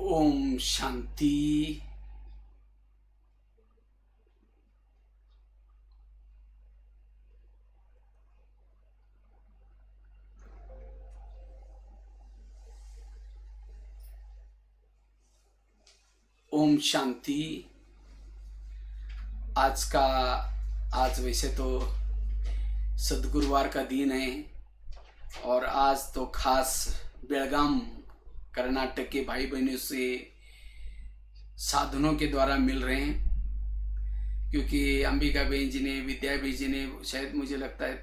ओम शांति। ओम शांति। आज वैसे तो सदगुरुवार का दिन है और आज तो खास बेलगाम कर्नाटक के भाई बहनों से साधनों के द्वारा मिल रहे हैं, क्योंकि अंबिका बहन जी ने, विद्या बहन जी ने शायद मुझे लगता है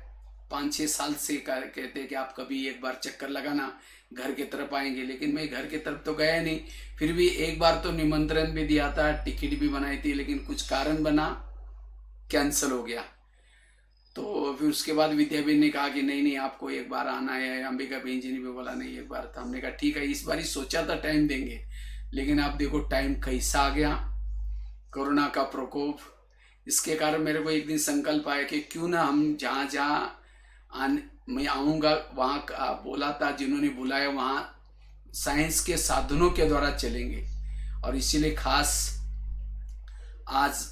5-6 साल से कहते हैं कि आप कभी एक बार चक्कर लगाना, घर के तरफ आएंगे। लेकिन मैं घर के तरफ तो गया नहीं। फिर भी एक बार तो निमंत्रण भी दिया था, टिकट भी बनाई थी, लेकिन कुछ कारण बना कैंसिल हो गया। तो फिर उसके बाद विद्या बहन ने कहा कि नहीं आपको एक बार आना है। अंबिका बहन जी ने भी बोला नहीं एक बार। तो हमने कहा ठीक है, इस बार ही सोचा था टाइम देंगे, लेकिन आप देखो टाइम कैसा आ गया, कोरोना का प्रकोप। इसके कारण मेरे को एक दिन संकल्प आया कि क्यों ना हम जहाँ जहाँ मैं आऊँगा वहाँ बोला था, जिन्होंने बुलाया वहाँ साइंस के साधनों के द्वारा चलेंगे। और इसीलिए खास आज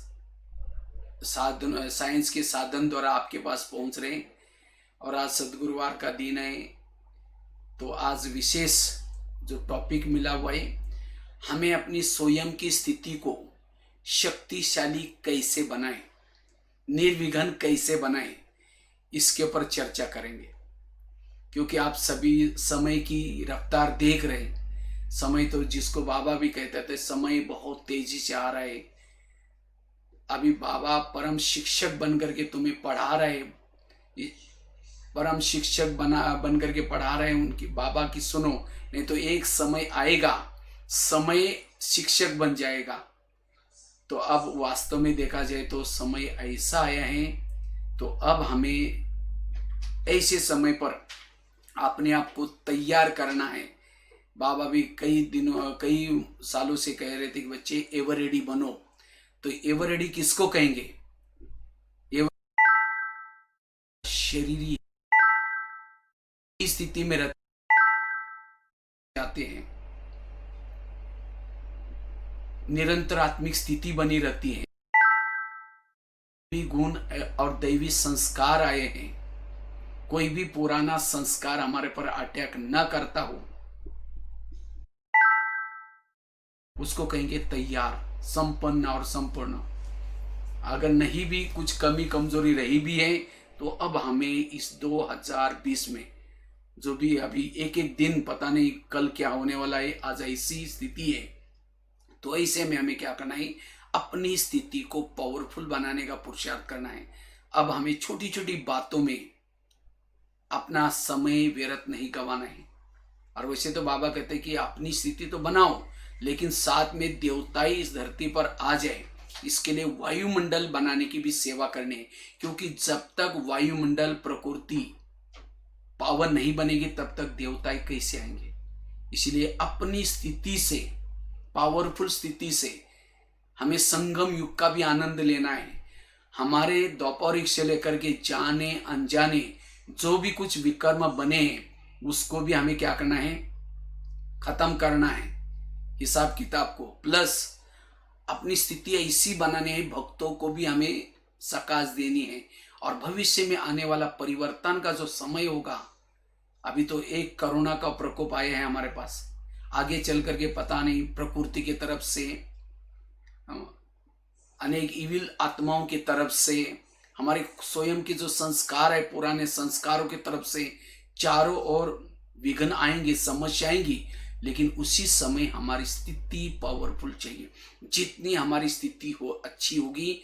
साइंस के साधन द्वारा आपके पास पहुंच रहे हैं। और आज सदगुरुवार का दिन है, तो आज विशेष जो टॉपिक मिला हुआ है, हमें अपनी स्वयं की स्थिति को शक्तिशाली कैसे बनाएं, निर्विघ्न कैसे बनाएं, इसके ऊपर चर्चा करेंगे। क्योंकि आप सभी समय की रफ्तार देख रहे हैं। समय तो जिसको बाबा भी कहते थे, समय बहुत तेजी से आ रहा है। अभी बाबा परम शिक्षक बन करके तुम्हें पढ़ा रहे, परम शिक्षक बन करके पढ़ा रहे हैं। उनकी बाबा की सुनो, नहीं तो एक समय आएगा, समय शिक्षक बन जाएगा। तो अब वास्तव में देखा जाए तो समय ऐसा आया है, तो अब हमें ऐसे समय पर अपने आप को तैयार करना है। बाबा भी कई सालों से कह रहे थे कि बच्चे एवर रेडी बनो। तो एवर रेडी किसको कहेंगे? एवर शरीरी स्थिति में जाते हैं, निरंतर आत्मिक स्थिति बनी रहती है, भी गुण और दैवी संस्कार आए हैं। कोई भी पुराना संस्कार हमारे पर अटैक न करता हो, उसको कहेंगे तैयार, संपन्न और संपूर्ण। अगर नहीं भी कुछ कमी कमजोरी रही भी है, तो अब हमें इस 2020 में जो भी अभी एक एक दिन पता नहीं कल क्या होने वाला है, आज ऐसी स्थिति है, तो ऐसे में हमें क्या करना है, अपनी स्थिति को पावरफुल बनाने का पुरुषार्थ करना है। अब हमें छोटी छोटी बातों में अपना समय व्यर्थ नहीं गंवाना है। और वैसे तो बाबा कहते हैं कि अपनी स्थिति तो बनाओ, लेकिन साथ में देवताई इस धरती पर आ जाए, इसके लिए वायुमंडल बनाने की भी सेवा करनी है। क्योंकि जब तक वायुमंडल प्रकृति पावन नहीं बनेगी, तब तक देवताई कैसे आएंगे। इसलिए अपनी स्थिति से, पावरफुल स्थिति से हमें संगम युग का भी आनंद लेना है। हमारे द्वापरिक से लेकर के जाने अनजाने जो भी कुछ विकर्म बने हैं, उसको भी हमें क्या करना है, खत्म करना है हिसाब किताब को। प्लस अपनी स्थिति ऐसी बनानी है, भक्तों को भी हमें सकाश देनी है। और भविष्य में आने वाला परिवर्तन का जो समय होगा, अभी तो एक कोरोना का प्रकोप आया है हमारे पास, आगे चल करके पता नहीं प्रकृति की तरफ से, अनेक इविल आत्माओं की तरफ से, हमारे स्वयं के जो संस्कार है, पुराने संस्कारों की तरफ से चारों ओर विघ्न आएंगे, समस्या आएंगी। लेकिन उसी समय हमारी स्थिति पावरफुल चाहिए। जितनी हमारी स्थिति हो अच्छी होगी,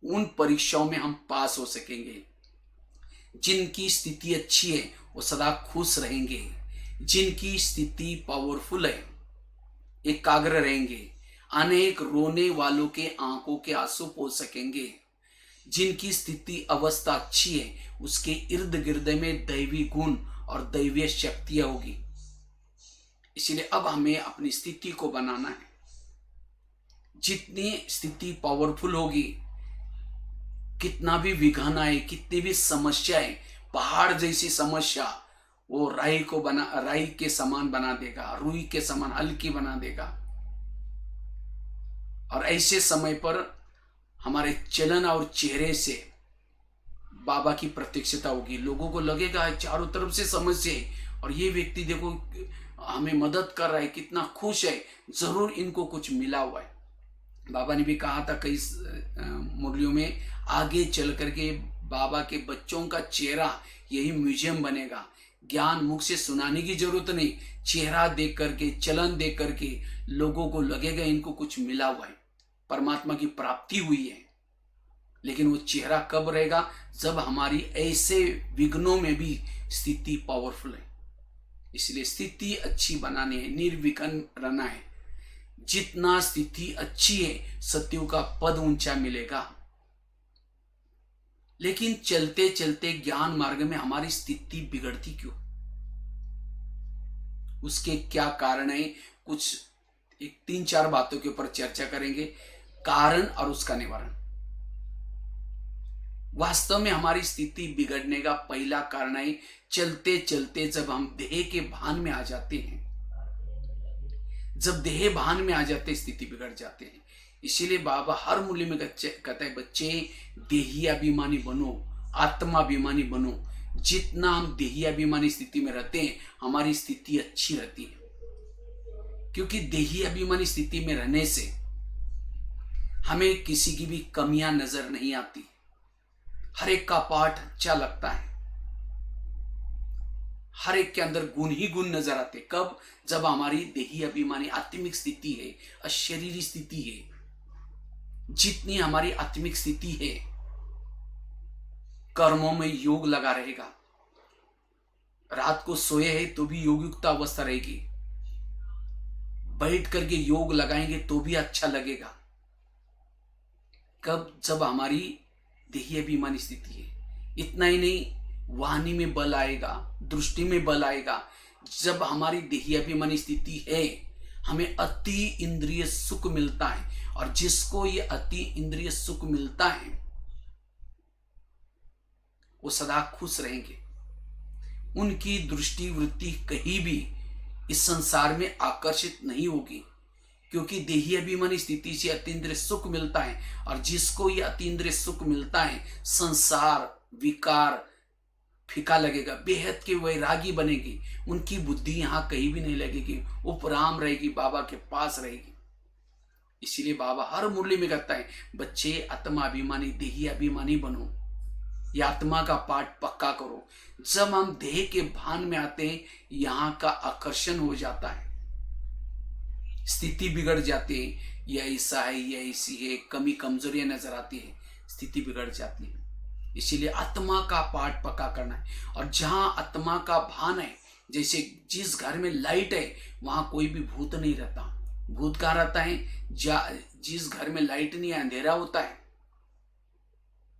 उन परीक्षाओं में हम पास हो सकेंगे। जिनकी स्थिति अच्छी है वो सदा खुश रहेंगे। जिनकी स्थिति पावरफुल है, एकाग्र रहेंगे, अनेक रोने वालों के आंखों के आंसू पोंछ सकेंगे। जिनकी स्थिति अवस्था अच्छी है, उसके इर्द गिर्द में दैवी गुण और दैवीय शक्तियां होगी। इसलिए अब हमें अपनी स्थिति को बनाना है। जितनी स्थिति पावरफुल होगी, कितना भी विघ्न आए, कितनी भी समस्याएं, पहाड़ जैसी समस्या वो राई के समान बना देगा, रुई के समान हल्की बना देगा। और ऐसे समय पर हमारे चलन और चेहरे से बाबा की प्रत्यक्षता होगी। लोगों को लगेगा चारों तरफ से समस्या है और ये व्यक्ति देखो हमें मदद कर रहा है, कितना खुश है, जरूर इनको कुछ मिला हुआ है। बाबा ने भी कहा था कई मुरलियों में, आगे चल करके बाबा के बच्चों का चेहरा यही म्यूजियम बनेगा। ज्ञान मुख से सुनाने की जरूरत नहीं, चेहरा देख करके, चलन देख करके लोगों को लगेगा इनको कुछ मिला हुआ है, परमात्मा की प्राप्ति हुई है। लेकिन वो चेहरा कब रहेगा? जब हमारी ऐसे विघ्नों में भी स्थिति पावरफुल है। इसलिए स्थिति अच्छी बनानी है, निर्विघ्न रहना है। जितना स्थिति अच्छी है सत्यों का पद ऊंचा मिलेगा। लेकिन चलते चलते ज्ञान मार्ग में हमारी स्थिति बिगड़ती क्यों? उसके क्या कारण है? कुछ एक 3-4 बातों के ऊपर चर्चा करेंगे, कारण और उसका निवारण। वास्तव में हमारी स्थिति बिगड़ने का पहला कारण है चलते चलते जब हम देह के भान में आ जाते हैं। जब देह भान में आ जाते स्थिति बिगड़ जाते हैं। इसीलिए बाबा हर मूल्य में कहता है बच्चे देही अभिमानी बनो, आत्माभिमानी बनो। जितना हम देही अभिमानी स्थिति में रहते हैं हमारी स्थिति अच्छी रहती है, क्योंकि देही अभिमानी स्थिति में रहने से हमें किसी की भी कमियां नजर नहीं आती, हर एक का पाठ अच्छा लगता है, हर एक के अंदर गुण ही गुण नजर आते। कब? जब हमारी देही अभिमानी आत्मिक स्थिति है, अशरीरी स्थिति है। जितनी हमारी आत्मिक स्थिति है, कर्मों में योग लगा रहेगा। रात को सोए है तो भी योगयुक्त अवस्था रहेगी, बैठ करके योग लगाएंगे तो भी अच्छा लगेगा। कब? जब हमारी देही अभिमानी स्थिति है। इतना ही नहीं, वाणी में बल आएगा, दृष्टि में बल आएगा। जब हमारी देही अभिमानी स्थिति है हमें अति इंद्रिय सुख मिलता है, और जिसको ये अति इंद्रिय सुख मिलता है वो सदा खुश रहेंगे। उनकी दृष्टि वृत्ति कहीं भी इस संसार में आकर्षित नहीं होगी, क्योंकि देही अभिमानी स्थिति से अतीन्द्रिय सुख मिलता है, और जिसको ये अतीन्द्रिय सुख मिलता है संसार विकार फीका लगेगा, बेहद के वैरागी बनेगी। उनकी बुद्धि यहाँ कहीं भी नहीं लगेगी, उपराम रहेगी, बाबा के पास रहेगी। इसीलिए बाबा हर मुरली में कहता है बच्चे आत्मा अभिमानी देही अभिमानी बनो, ये आत्मा का पाठ पक्का करो। जब हम देह के भान में आते हैं यहाँ का आकर्षण हो जाता है, स्थिति बिगड़ जाती है, यह ऐसा है, यह ऐसी है, कमी कमजोरियां नजर आती है, स्थिति बिगड़ जाती है। इसीलिए आत्मा का पाठ पक्का करना है। और जहां आत्मा का भान है, जैसे जिस घर में लाइट है वहां कोई भी भूत नहीं रहता। भूत कहाँ रहता है? जिस घर में लाइट नहीं है अंधेरा होता है।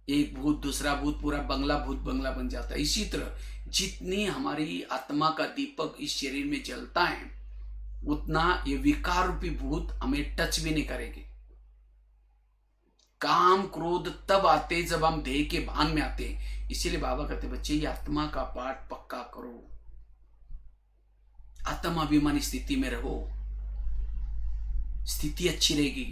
एक भूत दूसरा भूत, पूरा बंगला भूत बंगला बन जाता है। इसी तरह जितनी हमारी आत्मा का दीपक इस शरीर में जलता है उतना ये विकार रूपी भूत हमें टच भी नहीं करेंगे। काम क्रोध तब आते जब हम देह के भान में आते हैं। इसीलिए बाबा कहते बच्चे ये आत्मा का पाठ पक्का करो, आत्माभिमानी स्थिति में रहो, स्थिति अच्छी रहेगी।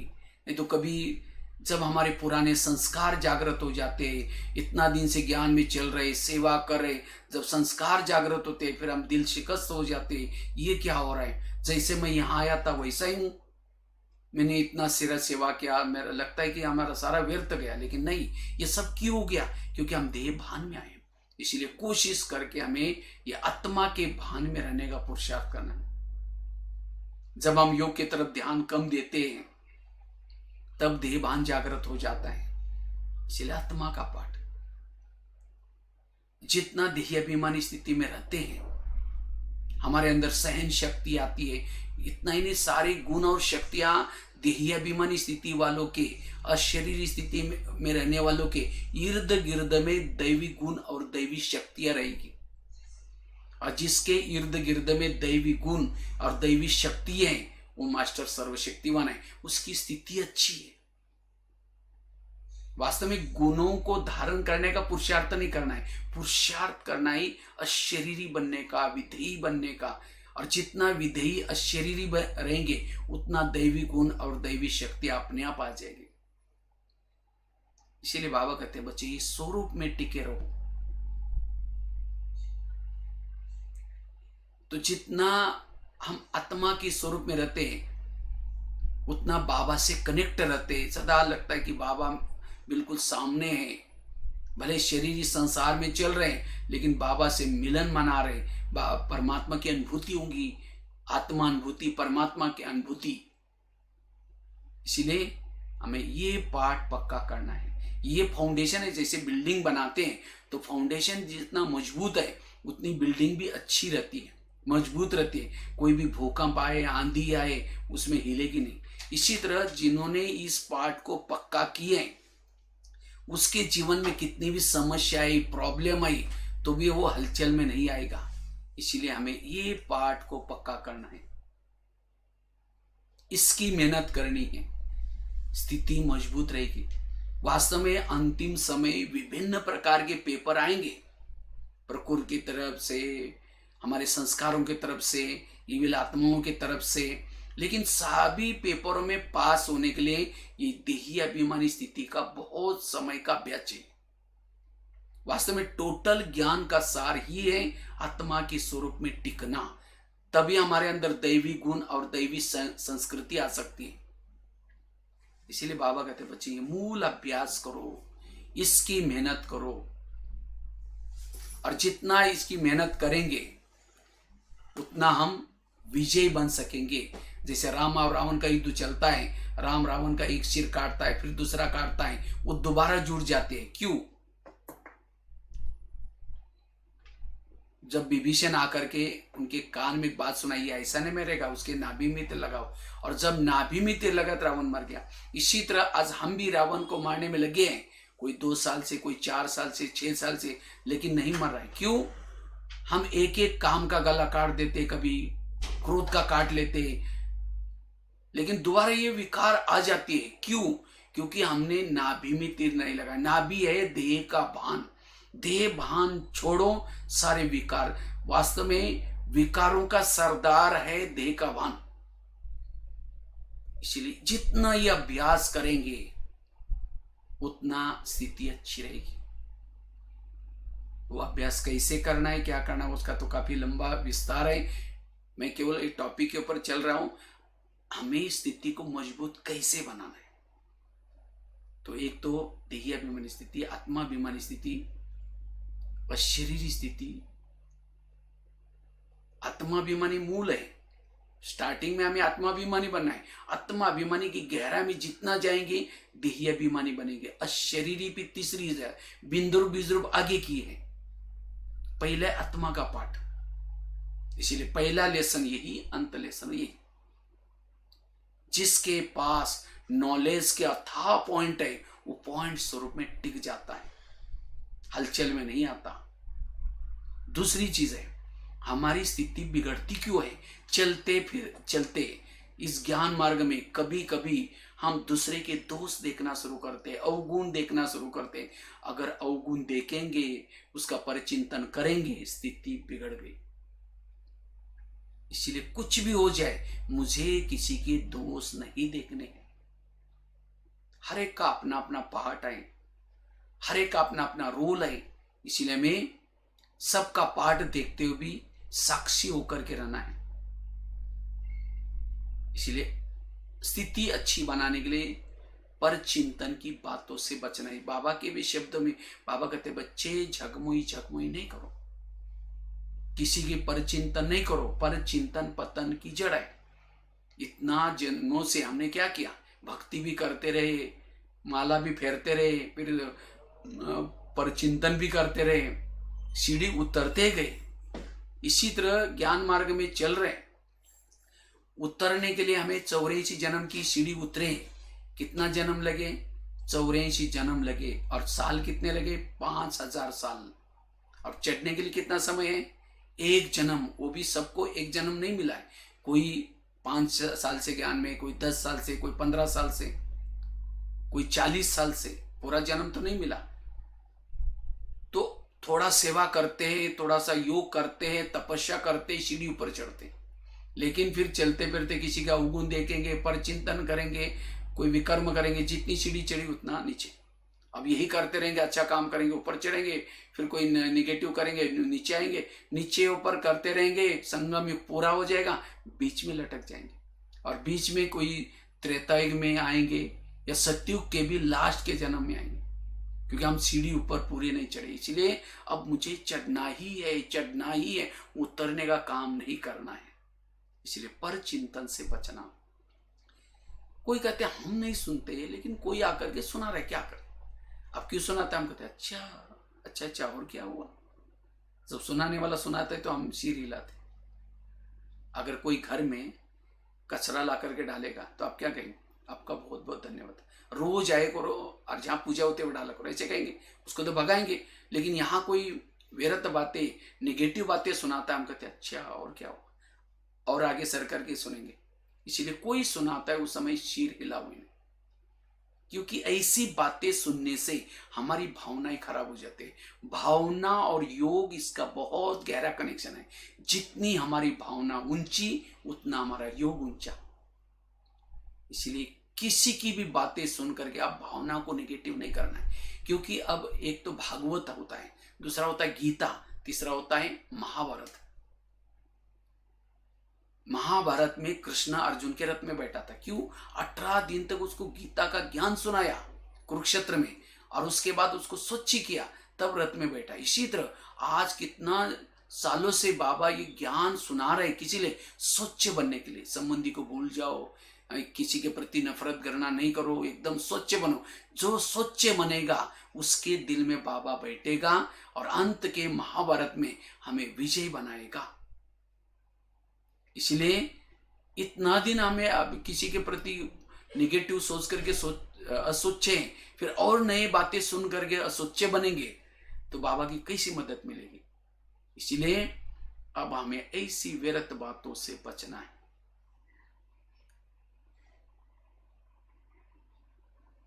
नहीं तो कभी जब हमारे पुराने संस्कार जागृत हो जाते, इतना दिन से ज्ञान में चल रहे, सेवा कर रहे, जब संस्कार जागृत होते फिर हम दिल शिकस्त हो जाते, ये क्या हो रहा है? जैसे मैं यहाँ आया था वैसा ही हूँ, मैंने इतना सिरा सेवा किया, मेरा लगता है कि हमारा सारा व्यर्थ गया। लेकिन नहीं, ये सब क्यों हो गया? क्योंकि हम देह भान में आए। इसलिए कोशिश करके हमें ये आत्मा के भान में रहने का पुरुषार्थ करना है। जब हम योग की तरफ ध्यान कम देते हैं तब देह भान जागृत हो जाता है। इसलिए आत्मा का पाठ, जितना देही अभिमानी स्थिति में रहते हैं हमारे अंदर सहन शक्ति आती है। इतना ही नहीं, सारे गुण और शक्तियां देही अभिमानी स्थिति वालों के, अशरीरी स्थिति में रहने वालों के इर्द गिर्द में दैवी गुण और दैवी शक्तियां रहेगी। और जिसके इर्द गिर्द में दैवी गुण और दैवी शक्ति है वो मास्टर सर्वशक्तिवान है, उसकी स्थिति अच्छी है। वास्तव में गुणों को धारण करने का पुरुषार्थ नहीं करना है, पुरुषार्थ करना ही अशरीरी बनने का, विधेयी बनने का। और जितना विधेयी अशरीरी रहेंगे उतना दैवी गुण और दैवी शक्ति अपने आप आ जाएगी। इसीलिए बाबा कहते हैं बच्चे ये स्वरूप में टिके रहो। तो जितना हम आत्मा के स्वरूप में रहते हैं उतना बाबा से कनेक्ट रहते हैं। सदा लगता है कि बाबा बिल्कुल सामने है, भले शरीरी संसार में चल रहे हैं लेकिन बाबा से मिलन मना रहे, परमात्मा की अनुभूति होगी, आत्मा अनुभूति, परमात्मा की अनुभूति। इसीलिए हमें ये पाठ पक्का करना है। ये फाउंडेशन है, जैसे बिल्डिंग बनाते हैं तो फाउंडेशन जितना मजबूत है उतनी बिल्डिंग भी अच्छी रहती है, मजबूत रहती है। कोई भी भूकंप आए, आंधी आए, उसमें हिलेगी नहीं। इसी तरह जिन्होंने इस पाठ को पक्का किए उसके जीवन में कितनी भी समस्या आई, प्रॉब्लम आई, तो भी वो हलचल में नहीं आएगा। इसीलिए हमें ये पाठ को पक्का करना है, इसकी मेहनत करनी है, स्थिति मजबूत रहेगी। वास्तव में अंतिम समय विभिन्न प्रकार के पेपर आएंगे, प्रकृति की तरफ से, हमारे संस्कारों की तरफ से, ईविल आत्माओं की तरफ से, लेकिन सभी पेपरों में पास होने के लिए ये देही अभिमानी स्थिति का बहुत समय का अभ्यास है। वास्तव में टोटल ज्ञान का सार ही है आत्मा के स्वरूप में टिकना। तभी हमारे अंदर दैवी गुण और दैवी संस्कृति आ सकती है। इसीलिए बाबा कहते हैं बच्चे ये मूल अभ्यास करो, इसकी मेहनत करो, और जितना इसकी मेहनत करेंगे उतना हम विजयी बन सकेंगे। जैसे राम और रावण का युद्ध चलता है, राम रावण का एक सिर काटता है, फिर दूसरा काटता है, वो दोबारा जुड़ जाते हैं। क्यों? जब विभीषण आकर के उनके कान में एक बात सुनाई, ऐसा नहीं मरेगा, उसके नाभि में तीर लगाओ, और जब नाभि में तीर लगा तो रावण मर गया। इसी तरह आज हम भी रावण को मारने में लगे हैं, कोई 2 साल से, कोई 4 साल से, 6 साल से, लेकिन नहीं मर रहा है। क्यों? हम एक एक काम का गला काट देते, कभी क्रोध का काट लेते, लेकिन दोबारा ये विकार आ जाती है। क्यों? क्योंकि हमने नाभि में तीर नहीं लगाया। नाभि है देह का भान, देह भान छोड़ो सारे विकार। वास्तव में विकारों का सरदार है देह का भान। इसलिए जितना ये अभ्यास करेंगे उतना स्थिति अच्छी रहेगी। वो अभ्यास कैसे करना है, क्या करना है, उसका तो काफी लंबा विस्तार है। मैं केवल एक टॉपिक के ऊपर चल रहा हूं। हमें स्थिति को मजबूत कैसे बनाना है, तो एक तो देही अभिमानी स्थिति, आत्मा अभिमानी स्थिति और शरीरी स्थिति। आत्माभिमानी मूल है। स्टार्टिंग में हमें आत्माभिमानी बनना है। आत्माभिमानी की गहराई में जितना जाएंगे देही अभिमानी बनेंगे। अशरीरी भी तीसरी है, बिंदुर बिजरूप आगे की है। पहले आत्मा का पाठ, इसीलिए पहला लेसन यही, अंत लेसन यही। जिसके पास नॉलेज के अथाह पॉइंट है वो पॉइंट स्वरूप में टिक जाता है, हलचल में नहीं आता। दूसरी चीज है, हमारी स्थिति बिगड़ती क्यों है? चलते इस ज्ञान मार्ग में कभी कभी हम दूसरे के दोष देखना शुरू करते हैं, अवगुण देखना शुरू करते हैं। अगर अवगुण देखेंगे, उसका परिचिंतन करेंगे, स्थिति बिगड़ गई। इसीलिए कुछ भी हो जाए मुझे किसी के दोष नहीं देखने हैं। हर एक का अपना अपना पार्ट है, हर एक का अपना अपना रोल है। इसीलिए हमें सबका पार्ट देखते हुए भी साक्षी होकर के रहना है। इसलिए स्थिति अच्छी बनाने के लिए पर चिंतन की बातों से बचना है। बाबा के भी शब्दों में बाबा कहते बच्चे झकमुई नहीं करो, किसी की परचिंतन नहीं करो। परचिंतन पतन की जड़ है। इतना जन्मों से हमने क्या किया? भक्ति भी करते रहे, माला भी फेरते रहे, फिर परचिंतन भी करते रहे, सीढ़ी उतरते गए। इसी तरह ज्ञान मार्ग में चल रहे। उतरने के लिए हमें 84 जन्म की सीढ़ी उतरे। कितना जन्म लगे? 84 जन्म लगे। और साल कितने लगे? 5000 साल। और चढ़ने के लिए कितना समय है? 1 जन्म। वो भी सबको 1 जन्म नहीं मिला है। कोई 5 साल से ज्ञान में, कोई 10 साल से, कोई 15 साल से, कोई 40 साल से। पूरा जन्म तो नहीं मिला। तो थोड़ा सेवा करते हैं, थोड़ा सा योग करते हैं, तपस्या करते हैं, सीढ़ी ऊपर चढ़ते हैं। लेकिन फिर चलते फिरते किसी का अवगुण देखेंगे, पर चिंतन करेंगे, कोई विकर्म करेंगे, जितनी सीढ़ी चढ़ी उतना नीचे। अब यही करते रहेंगे, अच्छा काम करेंगे ऊपर चढ़ेंगे, फिर कोई निगेटिव करेंगे नीचे आएंगे, नीचे ऊपर करते रहेंगे, संगम युग पूरा हो जाएगा, बीच में लटक जाएंगे। और बीच में कोई त्रेता युग में आएंगे या सतयुग के भी लास्ट के जन्म में आएंगे, क्योंकि हम सीढ़ी ऊपर पूरी नहीं चढ़े। इसलिए अब मुझे चढ़ना ही है, चढ़ना ही है, उतरने का काम नहीं करना है। इसलिए पर चिंतन से बचना। कोई कहते हैं हम नहीं सुनते, लेकिन कोई आकर के सुना रहे, क्या करें? अब क्यों सुनाता है? हम कहते हैं अच्छा और क्या हुआ? जब सुनाने वाला सुनाता है तो हम सिर हिलाते। अगर कोई घर में कचरा ला करके डालेगा तो आप क्या कहेंगे? आपका बहुत बहुत धन्यवाद, रोज आए करो और जहाँ पूजा होते हुए डाला करो, ऐसे कहेंगे। उसको तो भगाएंगे। लेकिन यहाँ कोई व्यर्थ बातें, निगेटिव बातें सुनाता है, हम कहते हैं अच्छा और क्या हुआ, और आगे सर करके सुनेंगे। इसीलिए कोई सुनाता है उस समय सिर हिला हुए नहीं, क्योंकि ऐसी बातें सुनने से हमारी भावनाएं खराब हो जाती है। भावना और योग, इसका बहुत गहरा कनेक्शन है। जितनी हमारी भावना ऊंची, उतना हमारा योग ऊंचा। इसलिए किसी की भी बातें सुन करके आप भावना को नेगेटिव नहीं करना है, क्योंकि अब एक तो भागवत होता है, दूसरा होता है गीता, तीसरा होता है महाभारत। महाभारत में कृष्ण अर्जुन के रथ में बैठा था, क्यों? 18 दिन तक उसको गीता का ज्ञान सुनाया कुरुक्षेत्र में, और उसके बाद उसको स्वच्छ किया, तब रथ में बैठा। इसी तरह आज कितना सालों से बाबा ये ज्ञान सुना रहे, किसी लिए? स्वच्छ बनने के लिए। संबंधी को भूल जाओ, किसी के प्रति नफरत करना नहीं करो, एकदम स्वच्छ बनो। जो स्वच्छ बनेगा उसके दिल में बाबा बैठेगा, और अंत के महाभारत में हमें विजय बनाएगा। इसलिए इतना दिन हमें अब किसी के प्रति निगेटिव सोच करके अस्वच्छ हैं, फिर और नए बातें सुन करके अस्वच्छ बनेंगे, तो बाबा की कैसी मदद मिलेगी? इसलिए अब हमें ऐसी व्यर्थ बातों से बचना है,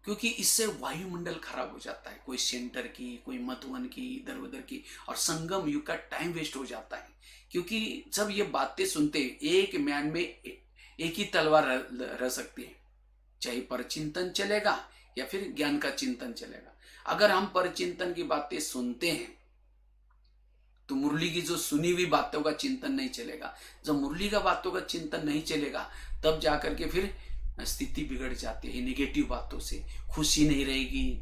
क्योंकि इससे वायुमंडल खराब हो जाता है। कोई सेंटर की, कोई मधुवन की, इधर उधर की, और संगम युग का टाइम वेस्ट हो जाता है। क्योंकि जब ये बातें सुनते, एक म्यान में एक ही तलवार रह सकती है, चाहे परचिंतन चलेगा या फिर ज्ञान का चिंतन चलेगा। अगर हम परचिंतन की बातें सुनते हैं तो मुरली की जो सुनी हुई बातों का चिंतन नहीं चलेगा। जब मुरली का बातों का चिंतन नहीं चलेगा, तब जाकर के फिर स्थिति बिगड़ जाती है। नेगेटिव बातों से खुशी नहीं रहेगी,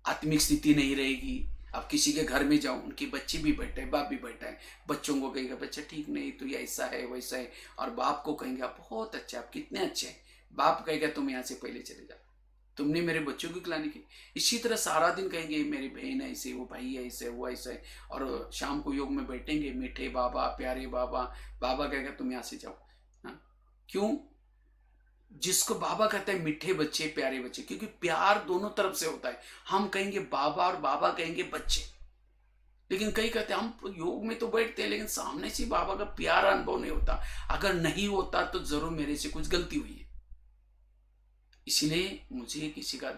आत्मिक स्थिति नहीं रहेगी। अब किसी के घर में जाओ, उनके बच्चे भी बैठे हैं, बाप भी बैठा है, बच्चों को कहेगा बच्चा ठीक नहीं, तो ये ऐसा है वैसा है, और बाप को कहेंगे आप बहुत अच्छे, आप कितने अच्छे हैं। बाप कहेगा तुम यहाँ से पहले चले जाओ, तुमने मेरे बच्चों की खिलानी की। इसी तरह सारा दिन कहेंगे मेरी बहन ऐसे, वो भाई ऐसे, वो ऐसा है, और शाम को योग में बैठेंगे, मीठे बाबा, प्यारे बाबा। बाबा कहेगा तुम यहाँ से जाओ। हाँ, क्यों? जिसको बाबा कहते हैं मीठे बच्चे, प्यारे बच्चे, क्योंकि प्यार दोनों तरफ से होता है। हम कहेंगे बाबा और बाबा कहेंगे बच्चे। लेकिन कई कहते हैं हम योग में तो बैठते हैं, लेकिन सामने से बाबा का प्यार अनुभव नहीं होता। अगर नहीं होता तो जरूर मेरे से कुछ गलती हुई है। इसलिए मुझे किसी का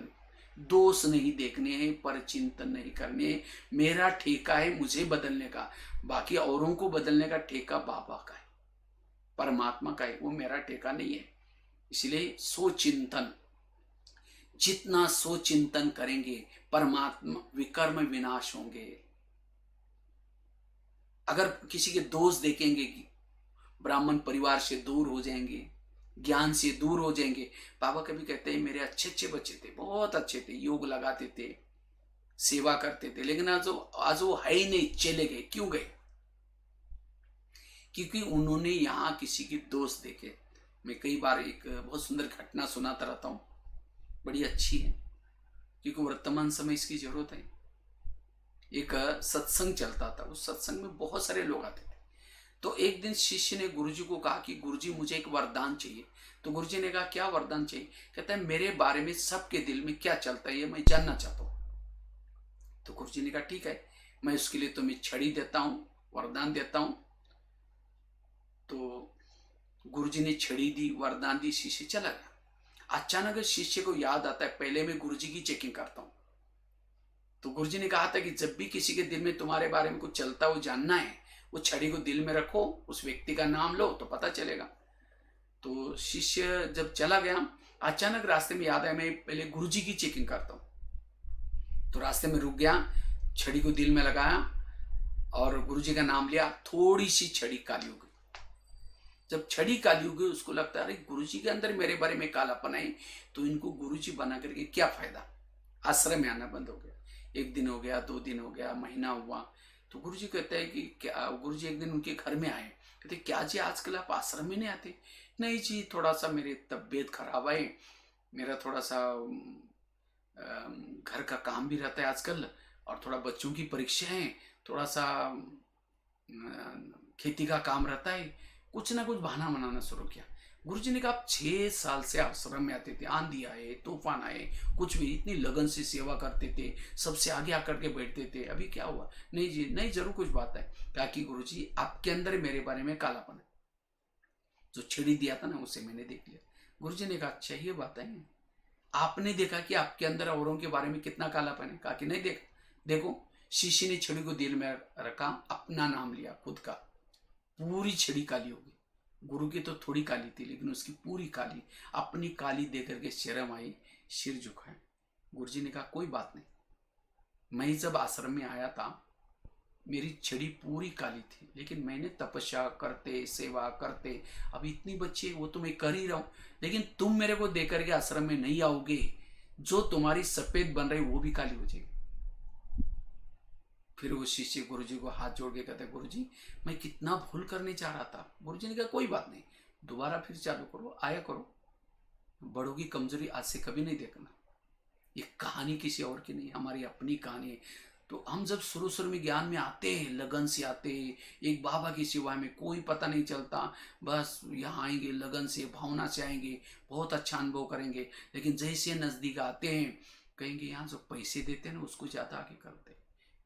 दोष नहीं देखने हैं, पर चिंतन नहीं करने। मेरा ठेका है मुझे बदलने का, बाकी औरों को बदलने का ठेका बाबा का है, परमात्मा का है, वो मेरा ठेका नहीं है। इसलिए सोचिंतन, जितना सोचिंतन करेंगे परमात्मा विकर्म विनाश होंगे। अगर किसी के दोष देखेंगे कि ब्राह्मण परिवार से दूर हो जाएंगे, ज्ञान से दूर हो जाएंगे। बाबा कभी कहते हैं मेरे अच्छे अच्छे बच्चे थे, बहुत अच्छे थे, योग लगाते थे, सेवा करते थे, लेकिन आज वो है ही नहीं, चले गए। क्यों गए? क्योंकि उन्होंने यहाँ किसी के दोष देखे। मैं कई बार एक बहुत सुंदर घटना सुनाता रहता हूँ, बड़ी अच्छी है, क्योंकि वर्तमान समय इसकी जरूरत है। एक सत्संग चलता था, उस सत्संग में बहुत सारे लोग आते थे। तो एक दिन शिष्य ने गुरुजी को कहा कि गुरुजी मुझे एक वरदान चाहिए। तो गुरुजी ने कहा क्या वरदान चाहिए? कहता है मेरे बारे में सबके दिल में क्या चलता है ये मैं जानना चाहता हूँ। तो गुरुजी ने कहा ठीक है, मैं उसके लिए तुम्हें छड़ी देता हूँ, वरदान देता हूँ। तो गुरुजी ने छड़ी दी, वरदान दी, शिष्य चला गया। अचानक शिष्य को याद आता है पहले मैं गुरुजी की चेकिंग करता हूँ। तो गुरुजी ने कहा था कि जब भी किसी के दिल में तुम्हारे बारे में कुछ चलता हो जानना है, वो छड़ी को दिल में रखो, उस व्यक्ति का नाम लो तो पता चलेगा। तो शिष्य जब चला गया, अचानक रास्ते में याद आया मैं पहले गुरुजी की चेकिंग करता हूँ। तो रास्ते में रुक गया, छड़ी को दिल में लगाया और गुरुजी का नाम लिया। थोड़ी सी छड़ी काली हो गई। जब छड़ी काली हो गई, उसको लगता है अरे गुरुजी के अंदर मेरे बारे में कालापन है, तो इनको गुरुजी बना करके क्या फायदा। आश्रम में आना बंद हो गया। 1 दिन हो गया, 2 दिन हो गया, महीना हुआ। तो गुरुजी कहते हैं कि क्या, गुरुजी एक दिन उनके घर में आए, कहते क्या जी आजकल आप आश्रम में नहीं आते। नहीं जी, थोड़ा सा मेरी तबीयत खराब है, मेरा थोड़ा सा घर का काम भी रहता है आजकल, और थोड़ा बच्चों की परीक्षा है, थोड़ा सा खेती का काम रहता है, कुछ ना कुछ बहाना बनाना शुरू किया। गुरुजी ने कहा आप 6 साल से आश्रम में आते थे, आंधी आए तूफान आए, कुछ भी इतनी लगन से सेवा करते थे, सबसे आगे आकर के बैठते थे, अभी क्या हुआ। नहीं जी, नहीं जरूर कुछ बात है। कहा कि गुरुजी आपके अंदर मेरे बारे में कालापन है, जो छेड़ी दिया था ना उसे मैंने देख लिया। गुरुजी ने कहा अच्छा ये बात है, आपने देखा कि आपके अंदर औरों के बारे में कितना कालापन है। कहा कि नहीं देखो। शिष्य ने छड़ी को दिल में रखा, अपना नाम लिया खुद का, पूरी छड़ी काली हो गई। गुरु की तो थोड़ी काली थी, लेकिन उसकी पूरी काली, अपनी काली देकर के शर्म आई, सिर झुकाए। गुरुजी ने कहा कोई बात नहीं, मैं जब आश्रम में आया था मेरी छड़ी पूरी काली थी, लेकिन मैंने तपस्या करते सेवा करते, अभी इतनी बच्ची वो तो मैं कर ही रहा हूं, लेकिन तुम मेरे को देकर के आश्रम में नहीं आओगे, जो तुम्हारी सफेद बन रही वो भी काली हो जाएगी। फिर वो शिष्य गुरुजी को हाथ जोड़ के कहते गुरुजी मैं कितना भूल करने चाह रहा था। गुरुजी ने कहा कोई बात नहीं, दोबारा फिर चालू करो, आया करो, बड़ों की कमजोरी आज से कभी नहीं देखना। ये कहानी किसी और की नहीं, हमारी अपनी कहानी है। तो हम जब शुरू शुरू में ज्ञान में आते हैं, लगन से आते हैं, एक बाबा की सेवा में कोई पता नहीं चलता, बस यहाँ आएंगे लगन से भावना से आएंगे, बहुत अच्छा अनुभव करेंगे। लेकिन जैसे नज़दीक आते हैं कहेंगे यहाँ जो पैसे देते हैं ना उसको ज़्यादा आगे करते हैं,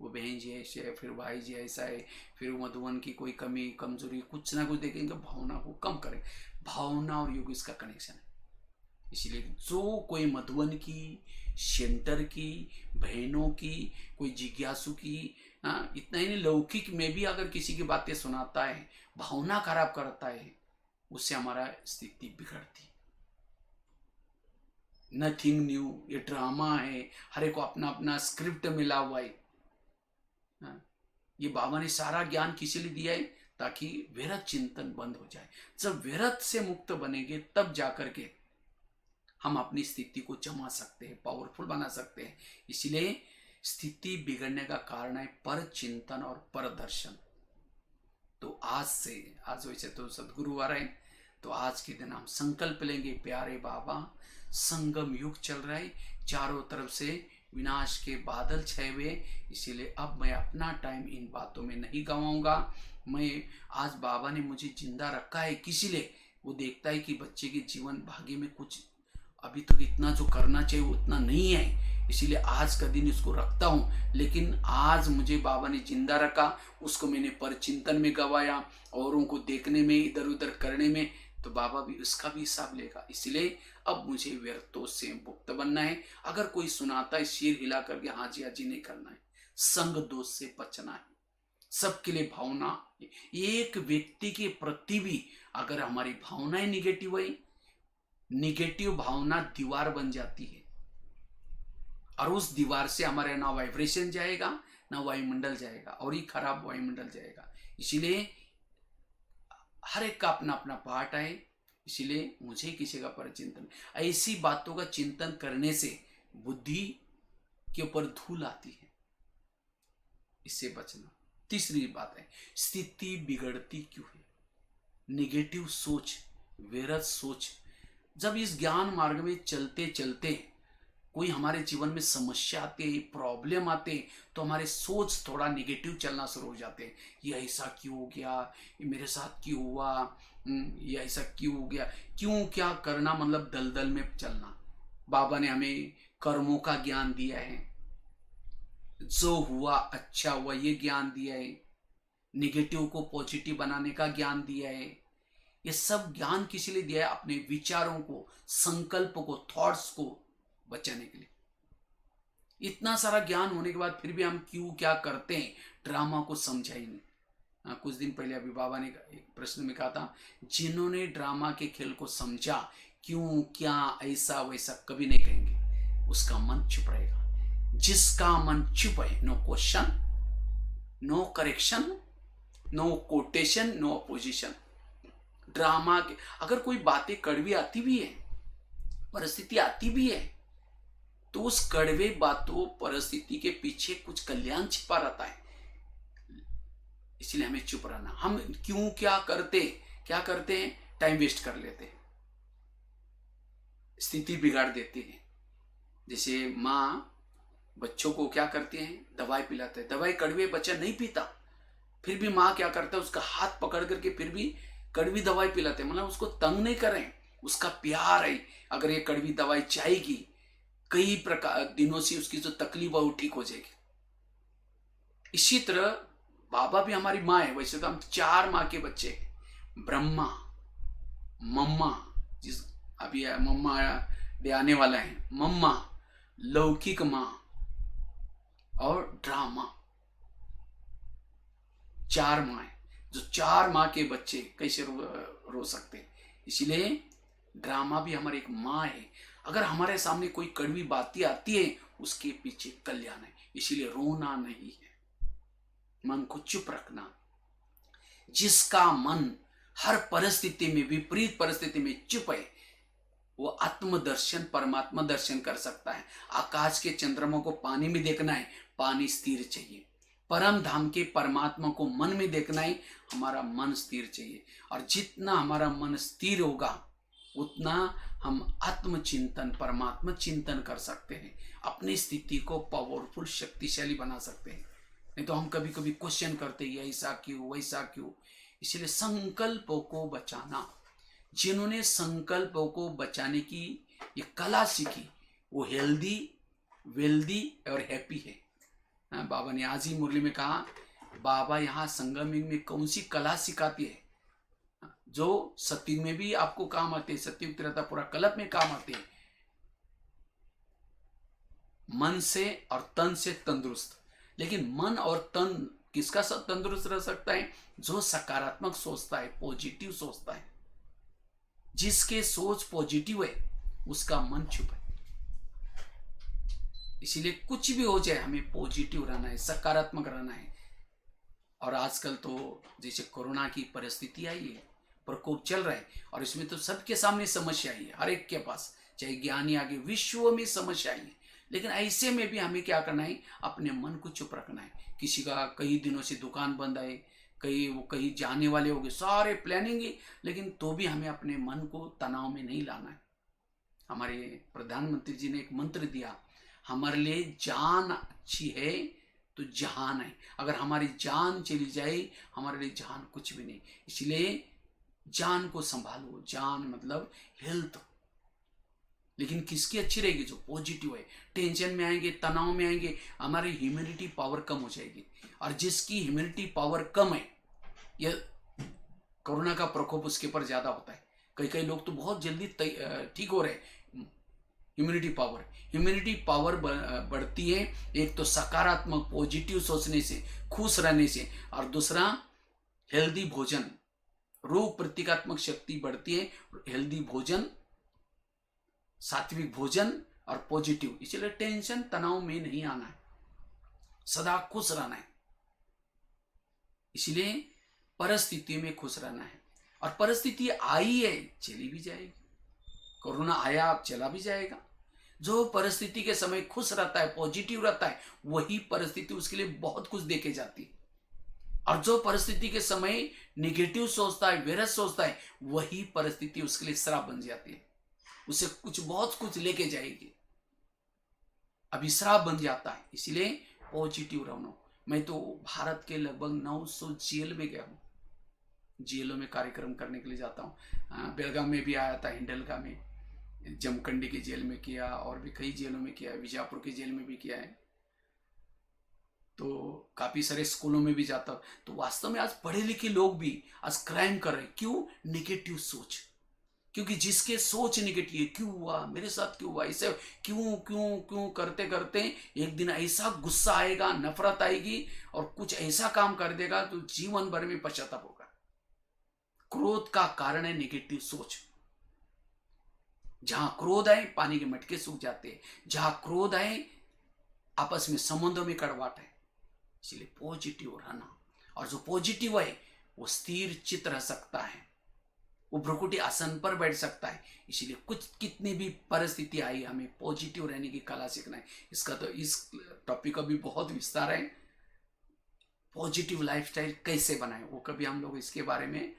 वो बहन जी ऐसे है, फिर भाई जी ऐसा है, फिर मधुबन की कोई कमी कमजोरी कुछ ना कुछ देखेंगे, भावना को कम करें। भावना और योग इसका कनेक्शन है। इसलिए जो कोई मधुबन की, सेंटर की, बहनों की, कोई जिज्ञासु की, इतना ही नहीं लौकिक में भी अगर किसी की बातें सुनाता है, भावना खराब करता है, उससे हमारा स्थिति बिगड़ती। नथिंग न्यू, ये ड्रामा है, हर एक को अपना अपना स्क्रिप्ट मिला हुआ है। ये बाबा ने सारा ज्ञान किसी लिए दिया है ताकि विरत चिंतन बंद हो जाए। जब विरत से मुक्त बनेंगे तब जाकर के हम अपनी स्थिति को जमा सकते हैं, पावरफुल बना सकते हैं। इसलिए स्थिति बिगड़ने का कारण है पर चिंतन और पर दर्शन। तो आज वैसे तो सदगुरुवार है, तो आज के दिन हम संकल्प लेंगे प्यारे बाबा, संगम युग चल रहा है, चारों तरफ से विनाश के बादल छाए हुए, इसीलिए अब मैं अपना टाइम इन बातों में नहीं गंवाऊंगा। मैं आज बाबा ने मुझे जिंदा रखा है किसी लिए, वो देखता है कि बच्चे के जीवन भाग्य में कुछ अभी तो इतना जो करना चाहिए उतना नहीं है, इसीलिए आज का दिन इसको रखता हूँ। लेकिन आज मुझे बाबा ने जिंदा रखा, उसको मैंने परचिंतन में गवाया, औरों को देखने में, इधर उधर करने में, तो बाबा भी उसका भी हिसाब लेगा। इसलिए अब मुझे व्यर्थों से मुक्त बनना है। अगर कोई सुनाता है सिर हिला करके हाँ जी नहीं करना है, संग दोष से बचना है। सबके लिए भावना, एक व्यक्ति के प्रति भी अगर हमारी भावनाएं निगेटिव है, निगेटिव भावना दीवार बन जाती है, और उस दीवार से हमारे ना वाइब्रेशन जाएगा ना वायुमंडल जाएगा, और ही खराब वायुमंडल जाएगा। इसीलिए हर एक का अपना अपना पार्ट है, इसीलिए मुझे किसी का परचिंतन, ऐसी बातों का चिंतन करने से बुद्धि के ऊपर धूल आती है, इससे बचना। तीसरी बात है स्थिति बिगड़ती क्यों है, निगेटिव सोच, व्यर्थ सोच। जब इस ज्ञान मार्ग में चलते चलते कोई हमारे जीवन में समस्या आते, प्रॉब्लम आते, तो हमारे सोच थोड़ा निगेटिव चलना शुरू हो जाते हैं। ये ऐसा क्यों हो गया, ये मेरे साथ क्यों हुआ, ये ऐसा क्यों हो गया। क्यों क्या करना मतलब दलदल में चलना। बाबा ने हमें कर्मों का ज्ञान दिया है, जो हुआ अच्छा हुआ ये ज्ञान दिया है, निगेटिव को पॉजिटिव बनाने का ज्ञान दिया है। ये सब ज्ञान किसी लिए दिया है, अपने विचारों को, संकल्प को, थॉट्स को बचाने के लिए। इतना सारा ज्ञान होने के बाद फिर भी हम क्यों क्या करते हैं, ड्रामा को समझा ही नहीं। कुछ दिन पहले अभी बाबा ने एक प्रश्न में कहा था, जिन्होंने ड्रामा के खेल को समझा, क्यों क्या ऐसा वैसा कभी नहीं कहेंगे, उसका मन चुप रहेगा। जिसका मन चुप है, no question, no correction, no quotation, no opposition. Drama के अगर कोई बातें कड़वी आती भी है, परिस्थिति आती भी है, तो उस कड़वे बातों परिस्थिति के पीछे कुछ कल्याण छिपा रहता है। इसलिए हमें चुप रहना। हम क्यों क्या करते हैं, टाइम वेस्ट कर लेते हैं, स्थिति बिगाड़ देते हैं। जैसे माँ बच्चों को क्या करते हैं, दवाई पिलाते हैं, दवाई कड़वी बच्चा नहीं पीता, फिर भी माँ क्या करता है, उसका हाथ पकड़ करके फिर भी कड़वी दवाई पिलाते हैं। मतलब उसको तंग नहीं करें, उसका प्यार है। अगर ये कड़वी दवाई चाहेगी, कई प्रकार दिनों से उसकी जो तकलीफ है वो ठीक हो जाएगी। इसी तरह बाबा भी हमारी माँ है। वैसे तो हम 4 माँ के बच्चे हैं, ब्रह्मा, मम्मा, जिस अभी मम्मा डे आने वाला है, मम्मा, लौकिक माँ और ड्रामा, 4 माँ है। जो 4 माँ के बच्चे कैसे रो सकते हैं। इसलिए ड्रामा भी हमारी एक माँ है। अगर हमारे सामने कोई कड़वी बातें आती है, उसके पीछे कल्याण है। इसीलिए रोना नहीं है, मन को चुप रखना। जिसका मन हर परिस्थिति में, विपरीत परिस्थिति में चुप है, वो आत्मदर्शन, परमात्मा दर्शन कर सकता है। आकाश के चंद्रमा को पानी में देखना है, पानी स्थिर चाहिए। परम धाम के परमात्मा को मन में देखना है, हमारा मन स्थिर चाहिए। और जितना हमारा मन स्थिर होगा, उतना हम आत्मचिंतन, परमात्मा चिंतन कर सकते हैं, अपनी स्थिति को पावरफुल, शक्तिशाली बना सकते हैं। नहीं तो हम कभी कभी क्वेश्चन करते हैं, ऐसा क्यों, वैसा क्यों। इसलिए संकल्पों को बचाना, जिन्होंने संकल्पों को बचाने की ये कला सीखी, वो हेल्दी, वेल्दी और हैप्पी है। बाबा ने आज ही मुरली में कहा, बाबा यहाँ संगम में कौन सी कला सिखाती है जो सत्युग में भी आपको काम आते हैं, सत्युग त्रेता पूरा कल्प में काम आते हैं। मन से और तन से तंदुरुस्त। लेकिन मन और तन किसका तंदुरुस्त रह सकता है, जो सकारात्मक सोचता है, पॉजिटिव सोचता है। जिसके सोच पॉजिटिव है, उसका मन चुप है। इसीलिए कुछ भी हो जाए, हमें पॉजिटिव रहना है, सकारात्मक रहना है। और आजकल तो जैसे कोरोना की परिस्थिति आई है, प्रकोप चल रहा है, और इसमें तो सबके सामने समस्या आई है, हर एक के पास, चाहे ज्ञानी आगे, विश्व में समस्या आई है। लेकिन ऐसे में भी हमें क्या करना है, अपने मन को चुप रखना है। किसी का कई दिनों से दुकान बंद है, कहीं जाने वाले हो गए, सारे प्लानिंग है, लेकिन तो भी हमें अपने मन को तनाव में नहीं लाना है। हमारे प्रधानमंत्री जी ने एक मंत्र दिया, हमारे लिए जान अच्छी है तो जहान है। अगर हमारी जान चली जाए, हमारे लिए जहान कुछ भी नहीं। इसलिए जान को संभालो। जान मतलब हेल्थ। लेकिन किसकी अच्छी रहेगी, जो पॉजिटिव है। टेंशन में आएंगे, तनाव में आएंगे, हमारी ह्यूमिनिटी पावर कम हो जाएगी। और जिसकी ह्यूमिनिटी पावर कम है, यह कोरोना का प्रकोप उसके ऊपर ज्यादा होता है। कई लोग तो बहुत जल्दी ठीक हो रहे हैं। ह्यूमिनिटी पावर बढ़ती है, एक तो सकारात्मक पॉजिटिव सोचने से, खुश रहने से, और दूसरा हेल्दी भोजन, रोग प्रतिकात्मक शक्ति बढ़ती है। हेल्दी भोजन, सात्विक भोजन और पॉजिटिव। इसलिए टेंशन, तनाव में नहीं आना है, सदा खुश रहना है। इसलिए परिस्थिति में खुश रहना है। और परिस्थिति आई है, चली भी जाएगी। कोरोना आया, अब चला भी जाएगा। जो परिस्थिति के समय खुश रहता है, पॉजिटिव रहता है, वही परिस्थिति उसके लिए बहुत कुछ देके जाती है। और जो परिस्थिति के समय निगेटिव सोचता है, वेरस सोचता है, वही परिस्थिति उसके लिए श्राप बन जाती है, उसे बहुत कुछ लेके जाएगी, अभी श्राप बन जाता है। इसलिए पॉजिटिव रहना। मैं तो भारत के लगभग 900 जेल में गया हूँ, जेलों में कार्यक्रम करने के लिए जाता हूँ। बेलगाम में भी आया था, हिंडलगा में, जमखंडी की जेल में किया, और भी कई जेलों में किया है, विजापुर की जेल में भी किया है। तो काफी सारे स्कूलों में भी जाता हूँ। तो वास्तव में आज पढ़े लिखे लोग भी आज क्राइम कर रहे हैं। क्यों? नेगेटिव सोच। क्योंकि जिसके सोच निगेटिव है, क्यों हुआ मेरे साथ, क्यों हुआ इसे, क्यों क्यों क्यों करते करते एक दिन ऐसा गुस्सा आएगा, नफरत आएगी और कुछ ऐसा काम कर देगा तो जीवन भर में पश्चाताप होगा। क्रोध का कारण है निगेटिव सोच। जहां क्रोध आए पानी के मटके सूख जाते हैं, जहां क्रोध आए आपस में संबंधों में कड़वाहट है। इसलिए पॉजिटिव रहना, और जो पॉजिटिव है वो स्थिर चित्त रह सकता है, वो भ्रुकुटी आसन पर बैठ सकता है। इसीलिए कुछ कितनी भी परिस्थिति आई, हमें पॉजिटिव रहने की कला सीखना है। इसका तो इस टॉपिक का भी बहुत विस्तार है। पॉजिटिव लाइफस्टाइल कैसे बनाए वो कभी हम लोग इसके बारे में,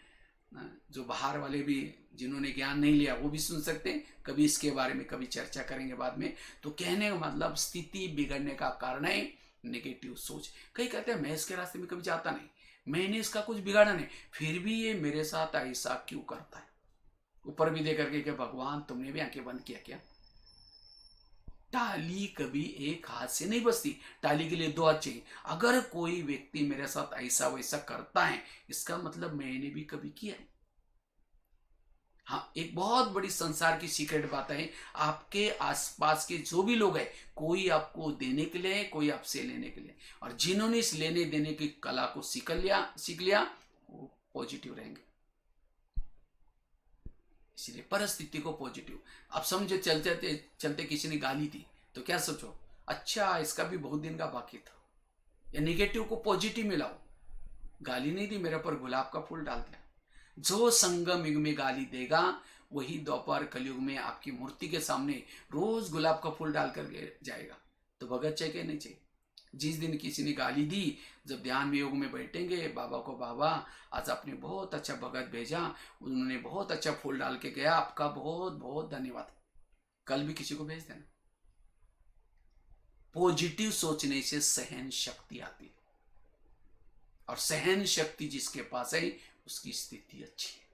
जो बाहर वाले भी जिन्होंने ज्ञान नहीं लिया वो भी सुन सकते हैं, कभी इसके बारे में कभी चर्चा करेंगे बाद में। तो कहने का मतलब स्थिति बिगड़ने का कारण है नेगेटिव सोच। कई कहते हैं मैं इसके रास्ते में कभी जाता नहीं, मैंने इसका कुछ बिगाड़ा नहीं, फिर भी ये मेरे साथ ऐसा क्यों करता है। ऊपर भी दे करके कि भगवान तुमने भी आंखें बंद किया क्या। टाली कभी एक हाथ से नहीं बसती, टाली के लिए दो हाथ चाहिए। अगर कोई व्यक्ति मेरे साथ ऐसा वैसा करता है इसका मतलब मैंने भी कभी किया है। हाँ, एक बहुत बड़ी संसार की सीक्रेट बात है, आपके आसपास के जो भी लोग हैं, कोई आपको देने के लिए है, कोई आपसे लेने के लिए। और जिन्होंने इस लेने देने की कला को सीख लिया वो पॉजिटिव रहेंगे। इसलिए परिस्थिति को पॉजिटिव। अब समझो चलते चलते किसी ने गाली दी तो क्या सोचो, अच्छा इसका भी बहुत दिन का बाकी था। या निगेटिव को पॉजिटिव में लाओ, गाली नहीं दी, मेरे पर गुलाब का फूल डाल दिया। जो संगम युग में गाली देगा वही द्वापर कलयुग में आपकी मूर्ति के सामने रोज गुलाब का फूल डाल कर जाएगा। तो भगत चाहिए नहीं चाहिए। जिस दिन किसी ने गाली दी, जब ध्यान में योग में बैठेंगे, बाबा को बाबा आज आपने बहुत अच्छा भगत भेजा, उन्होंने बहुत अच्छा फूल डाल के गया, आपका बहुत बहुत धन्यवाद। कल भी किसी को भेज देना। पॉजिटिव सोचने से सहन शक्ति आती है, और सहन शक्ति जिसके पास है उसकी स्थिति अच्छी है।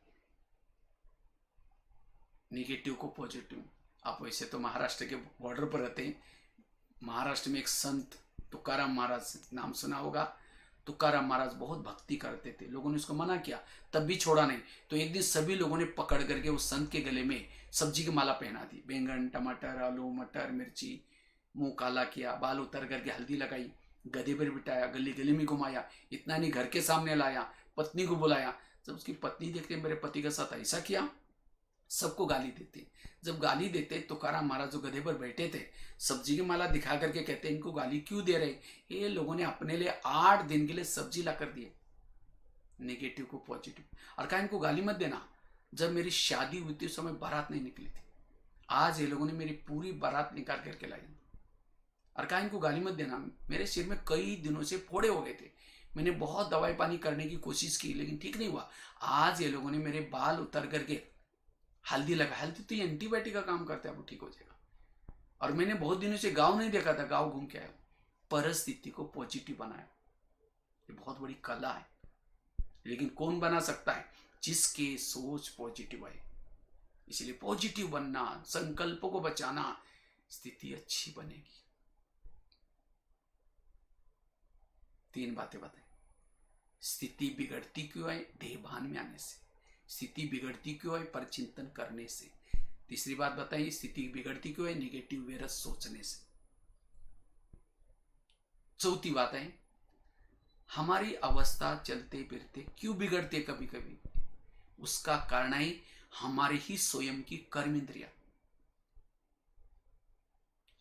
निगेटिव को पॉजिटिव। आप वैसे तो महाराष्ट्र के बॉर्डर पर रहते हैं। महाराष्ट्र में एक संत तुकाराम महाराज, नाम सुना होगा। तुकाराम महाराज बहुत भक्ति करते थे, लोगों ने उसको मना किया तब भी छोड़ा नहीं। तो एक दिन सभी लोगों ने पकड़ करके उस संत के गले में सब्जी की माला पहना दी। बैंगन, टमाटर, आलू, मटर, मिर्ची, मुंह काला किया, बाल उतर करके हल्दी लगाई, गधे पर बिठाया, गली गली में घुमाया। इतना नहीं, घर के सामने लाया, पत्नी को बुलाया। जब उसकी पत्नी देखते मेरे पति के साथ ऐसा किया, सबको गाली देते। जब गाली देते तुकाराम महाराज जो गधे पर बैठे थे सब्जी की माला दिखा करके कहते इनको गाली क्यों दे रहे, ये लोगों ने अपने लिए 8 दिन के लिए सब्जी ला कर दिए। नेगेटिव को पॉजिटिव। और कहा इनको गाली मत देना। जब मेरी शादी हुई थी उस समय बारात नहीं निकली थी, आज ये लोगों ने मेरी पूरी बारात निकाल करके लाई। और कहा इनको गाली मत देना। मेरे सिर में कई दिनों से फोड़े हो गए थे, मैंने बहुत दवाई पानी करने की कोशिश की लेकिन ठीक नहीं हुआ। आज ये लोगों ने मेरे बाल उतर करके हल्दी लगा। हल्दी तो ये एंटीबायोटिक का काम करता है, वो ठीक हो जाएगा। और मैंने बहुत दिनों से गांव नहीं देखा था, गांव घूम के आया। परिस्थिति को पॉजिटिव बनाया, ये बहुत बड़ी कला है। लेकिन कौन बना सकता है, जिसके सोच पॉजिटिव है। इसलिए पॉजिटिव बनना, संकल्पों को बचाना, स्थिति अच्छी बनेगी। 3 बातें बताएं। स्थिति बिगड़ती क्यों है, देह भान में आने से। स्थिति बिगड़ती क्यों है, परचिंतन करने से। तीसरी बात बताइए, स्थिति बिगड़ती क्यों है, निगेटिव वेरस सोचने से। चौथी बात है, हमारी अवस्था चलते फिरते क्यों बिगड़ती है कभी कभी, उसका कारण है हमारे ही स्वयं की कर्म इंद्रिया।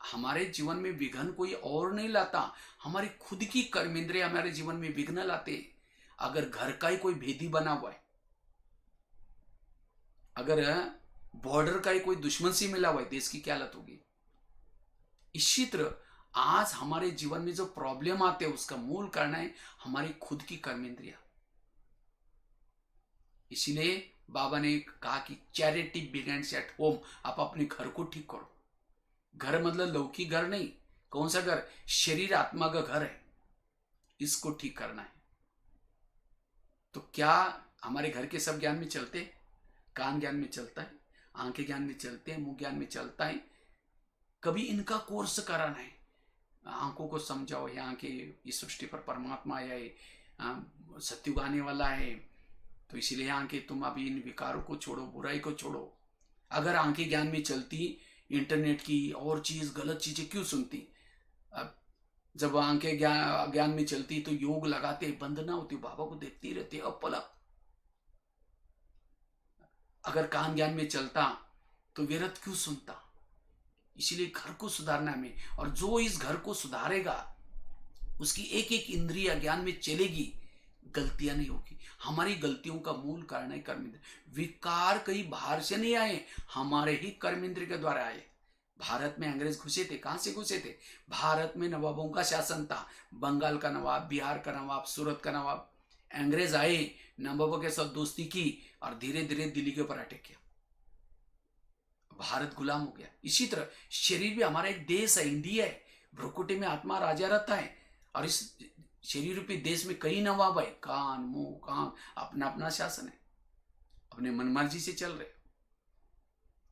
हमारे जीवन में विघ्न कोई और नहीं लाता, हमारी खुद की कर्म इंद्रिया हमारे जीवन में विघ्न लाते। अगर घर का ही कोई भेदी बना हुआ है, अगर बॉर्डर का ही कोई दुश्मन से मिला हुआ है, देश की क्या हालत होगी। इसी तरह आज हमारे जीवन में जो प्रॉब्लम आते हैं उसका मूल कारण है हमारी खुद की कर्म इंद्रिया। इसीलिए बाबा ने कहा कि चैरिटी बिगिंस एट होम। आप अपने घर को ठीक करो। घर मतलब लौकिक घर नहीं, कौन सा घर, शरीर आत्मा का घर है, इसको ठीक करना है। तो क्या हमारे घर के सब ज्ञान में चलते, कान ज्ञान में चलता है, आंखें ज्ञान में चलते हैं, मुंह ज्ञान में चलता है। कभी इनका कोर्स कराना है। आंखों को समझाओ, यहाँ के इस सृष्टि पर परमात्मा आया है, सत्युग आने वाला है, तो इसीलिए यहाँ के तुम अभी इन विकारों को छोड़ो, बुराई को छोड़ो। अगर आंखें ज्ञान में चलती, इंटरनेट की और चीज गलत चीजें क्यों सुनती? अब जब आंखें ज्ञान ज्ञान में चलती तो योग लगाते, बंद ना होती, बाबा को देखती रहती अब पलक। अगर कान ज्ञान में चलता तो विरत क्यों सुनता? इसीलिए घर को सुधारना है हमें, और जो इस घर को सुधारेगा उसकी एक एक इंद्रिय ज्ञान में चलेगी, गलतियां नहीं होगी। हमारी गलतियों का मूल कारण है कर्मेंद्र। विकार कहीं बाहर से नहीं आए, हमारे ही कर्मेंद्र के द्वारा आए। भारत में अंग्रेज घुसे थे, कहां से घुसे थे? भारत में नवाबों का शासन था, बंगाल का नवाब, बिहार का नवाब, सूरत का नवाब। अंग्रेज आए, नवाबों के साथ दोस्ती की और धीरे धीरे दिल्ली के ऊपर अटैक किया, भारत गुलाम हो गया। इसी तरह शरीर भी हमारा एक देश है, इंडिया है, भ्रुकुटी में आत्मा राजा रहता है, और इस शरीर रूपी देश में कई नवाब है, कान मुंह काम, अपना अपना शासन है, अपने मनमर्जी से चल रहे।